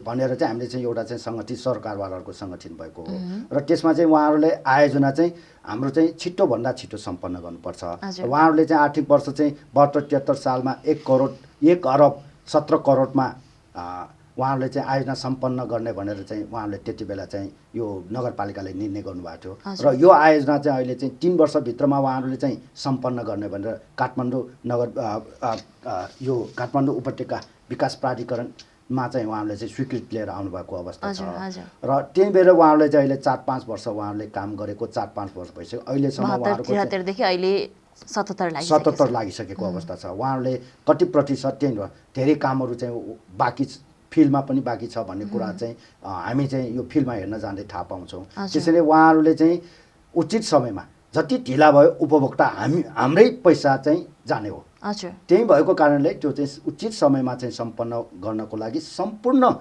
भनेर चाहिँ हामीले चाहिँ एउटा चाहिँ सङ्गठित सरकारवालाहरूको सङ्गठन भएको हो र त्यसमा चाहिँ उहाँहरूले आयोजना चाहिँ हाम्रो चाहिँ छिटोभन्दा छिटो सम्पन्न गर्नुपर्छ। उहाँहरूले चाहिँ आर्थिक वर्ष चाहिँ 72-73 सालमा 1 अरब 17 करोडमा उहाँहरूले चाहिँ आयोजना सम्पन्न गर्ने भनेर चाहिँ उहाँहरूले त्यति बेला चाहिँ यो नगरपालिकाले निर्णय गर्नुभएको थियो र यो आयोजना चाहिँ अहिले चाहिँ 3 वर्षभित्रमा उहाँहरूले चाहिँ सम्पन्न गर्ने भनेर काठमाडौँ नगर यो काठमाडौँ उपत्यका विकास प्राधिकरणमा चाहिँ उहाँहरूले चाहिँ स्वीकृति लिएर आउनुभएको अवस्था छ र त्यही भएर उहाँहरूले चाहिँ अहिले 4-5 वर्ष उहाँहरूले काम गरेको 4-5 वर्ष भइसक्यो अहिलेसम्म उहाँहरूको 73 देखि अहिले 77 लागिसकेको अवस्था छ उहाँहरूले कति प्रतिशत त्यही धेरै कामहरू चाहिँ बाँकी फिल्डमा पनि बाँकी छ भन्ने कुरा चाहिँ हामी चाहिँ यो फिल्डमा हेर्न जाँदै थाहा पाउँछौँ त्यसैले उहाँहरूले चाहिँ उचित समयमा जति ढिला भयो उपभोक्ता हाम्रै पैसा चाहिँ जाने हो त्यही भएको कारणले त्यो चाहिँ उचित समयमा चाहिँ सम्पन्न गर्नको लागि सम्पूर्ण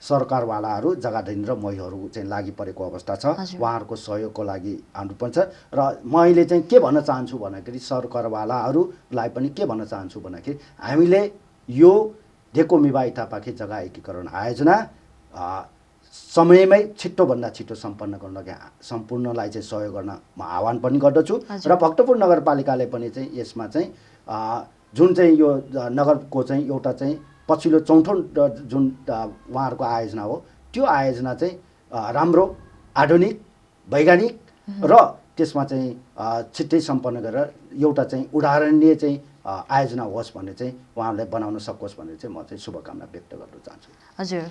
सरकारवालाहरू जग्गाधनी र मैहरू चाहिँ लागि परेको अवस्था छ उहाँहरूको सहयोगको लागि आउनुपर्छ र मैले चाहिँ के भन्न चाहन्छु भन्दाखेरि सरकारवालाहरूलाई पनि के भन्न चाहन्छु भन्दाखेरि हामीले यो डेकोमिवा इटापाके जग्गा एकीकरण आयोजना समयमै छिट्टोभन्दा छिट्टो सम्पन्न गर्न सम्पूर्णलाई चाहिँ सहयोग गर्न म आह्वान पनि गर्दछु र भक्तपुर नगरपालिकाले पनि चाहिँ यसमा चाहिँ जुन चाहिँ यो नगरको चाहिँ एउटा चाहिँ पछिल्लो चौथो जुन उहाँहरूको आयोजना हो त्यो आयोजना चाहिँ राम्रो आधुनिक वैज्ञानिक र त्यसमा चाहिँ छिट्टै सम्पन्न गरेर एउटा चाहिँ उदाहरणीय चाहिँ आयोजना होस् भन्ने चाहिँ उहाँहरूले बनाउन सकोस् भनेर चाहिँ म चाहिँ शुभकामना व्यक्त गर्न चाहन्छु हजुर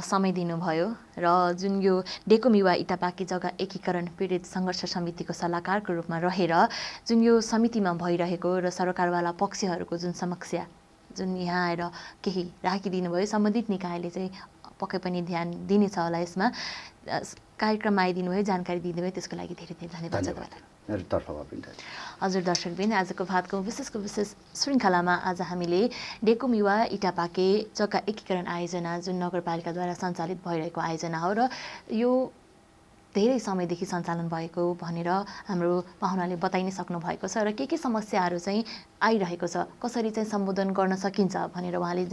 समय दिनुभयो र जुन यो डेकोमिवा इटापाके जग्गा एकीकरण पीडित सङ्घर्ष समितिको सल्लाहकारको रूपमा रहेर जुन यो समितिमा भइरहेको र सरकारवाला पक्षहरूको जुन समस्या जुन यहाँ आएर केही राखिदिनु भयो सम्बन्धित निकायले चाहिँ पक्कै पनि ध्यान दिनेछ होला यसमा कार्यक्रममा आइदिनु भयो जानकारी दिनुभयो त्यसको लागि धेरै धेरै धन्यवाद छ तपाईँलाई हजुर दर्शकबिन आजको भातको विशेष श्रृङ्खलामा आज हामीले डेकोमिवा इटापाके जग्गा एकीकरण आयोजना जुन नगरपालिकाद्वारा सञ्चालित भइरहेको आयोजना हो र यो धेरै समयदेखि सञ्चालन भएको भनेर हाम्रो पाहुनाले बताइ नै सक्नु भएको छ र के समस्याहरू चाहिँ आइरहेको छ कसरी चाहिँ सम्बोधन गर्न सकिन्छ भनेर उहाँले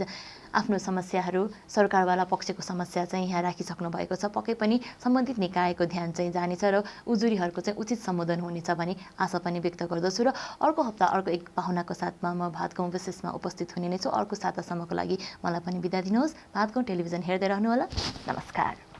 आफ्नो समस्याहरू सरकारवाला पक्षको समस्या चाहिँ यहाँ राखिसक्नु भएको छ पक्कै पनि सम्बन्धित निकायको ध्यान चाहिँ जानेछ र उजुरीहरूको चाहिँ उचित सम्बोधन हुनेछ भन्ने आशा पनि व्यक्त गर्दछु र अर्को हप्ता अर्को एक पाहुनाको साथमा म भातगाउँ विशेषमा उपस्थित हुने नै छु अर्को सातासम्मको लागि मलाई पनि बिदा दिनुहोस् भातगाउँ टेलिभिजन हेर्दै रहनुहोला नमस्कार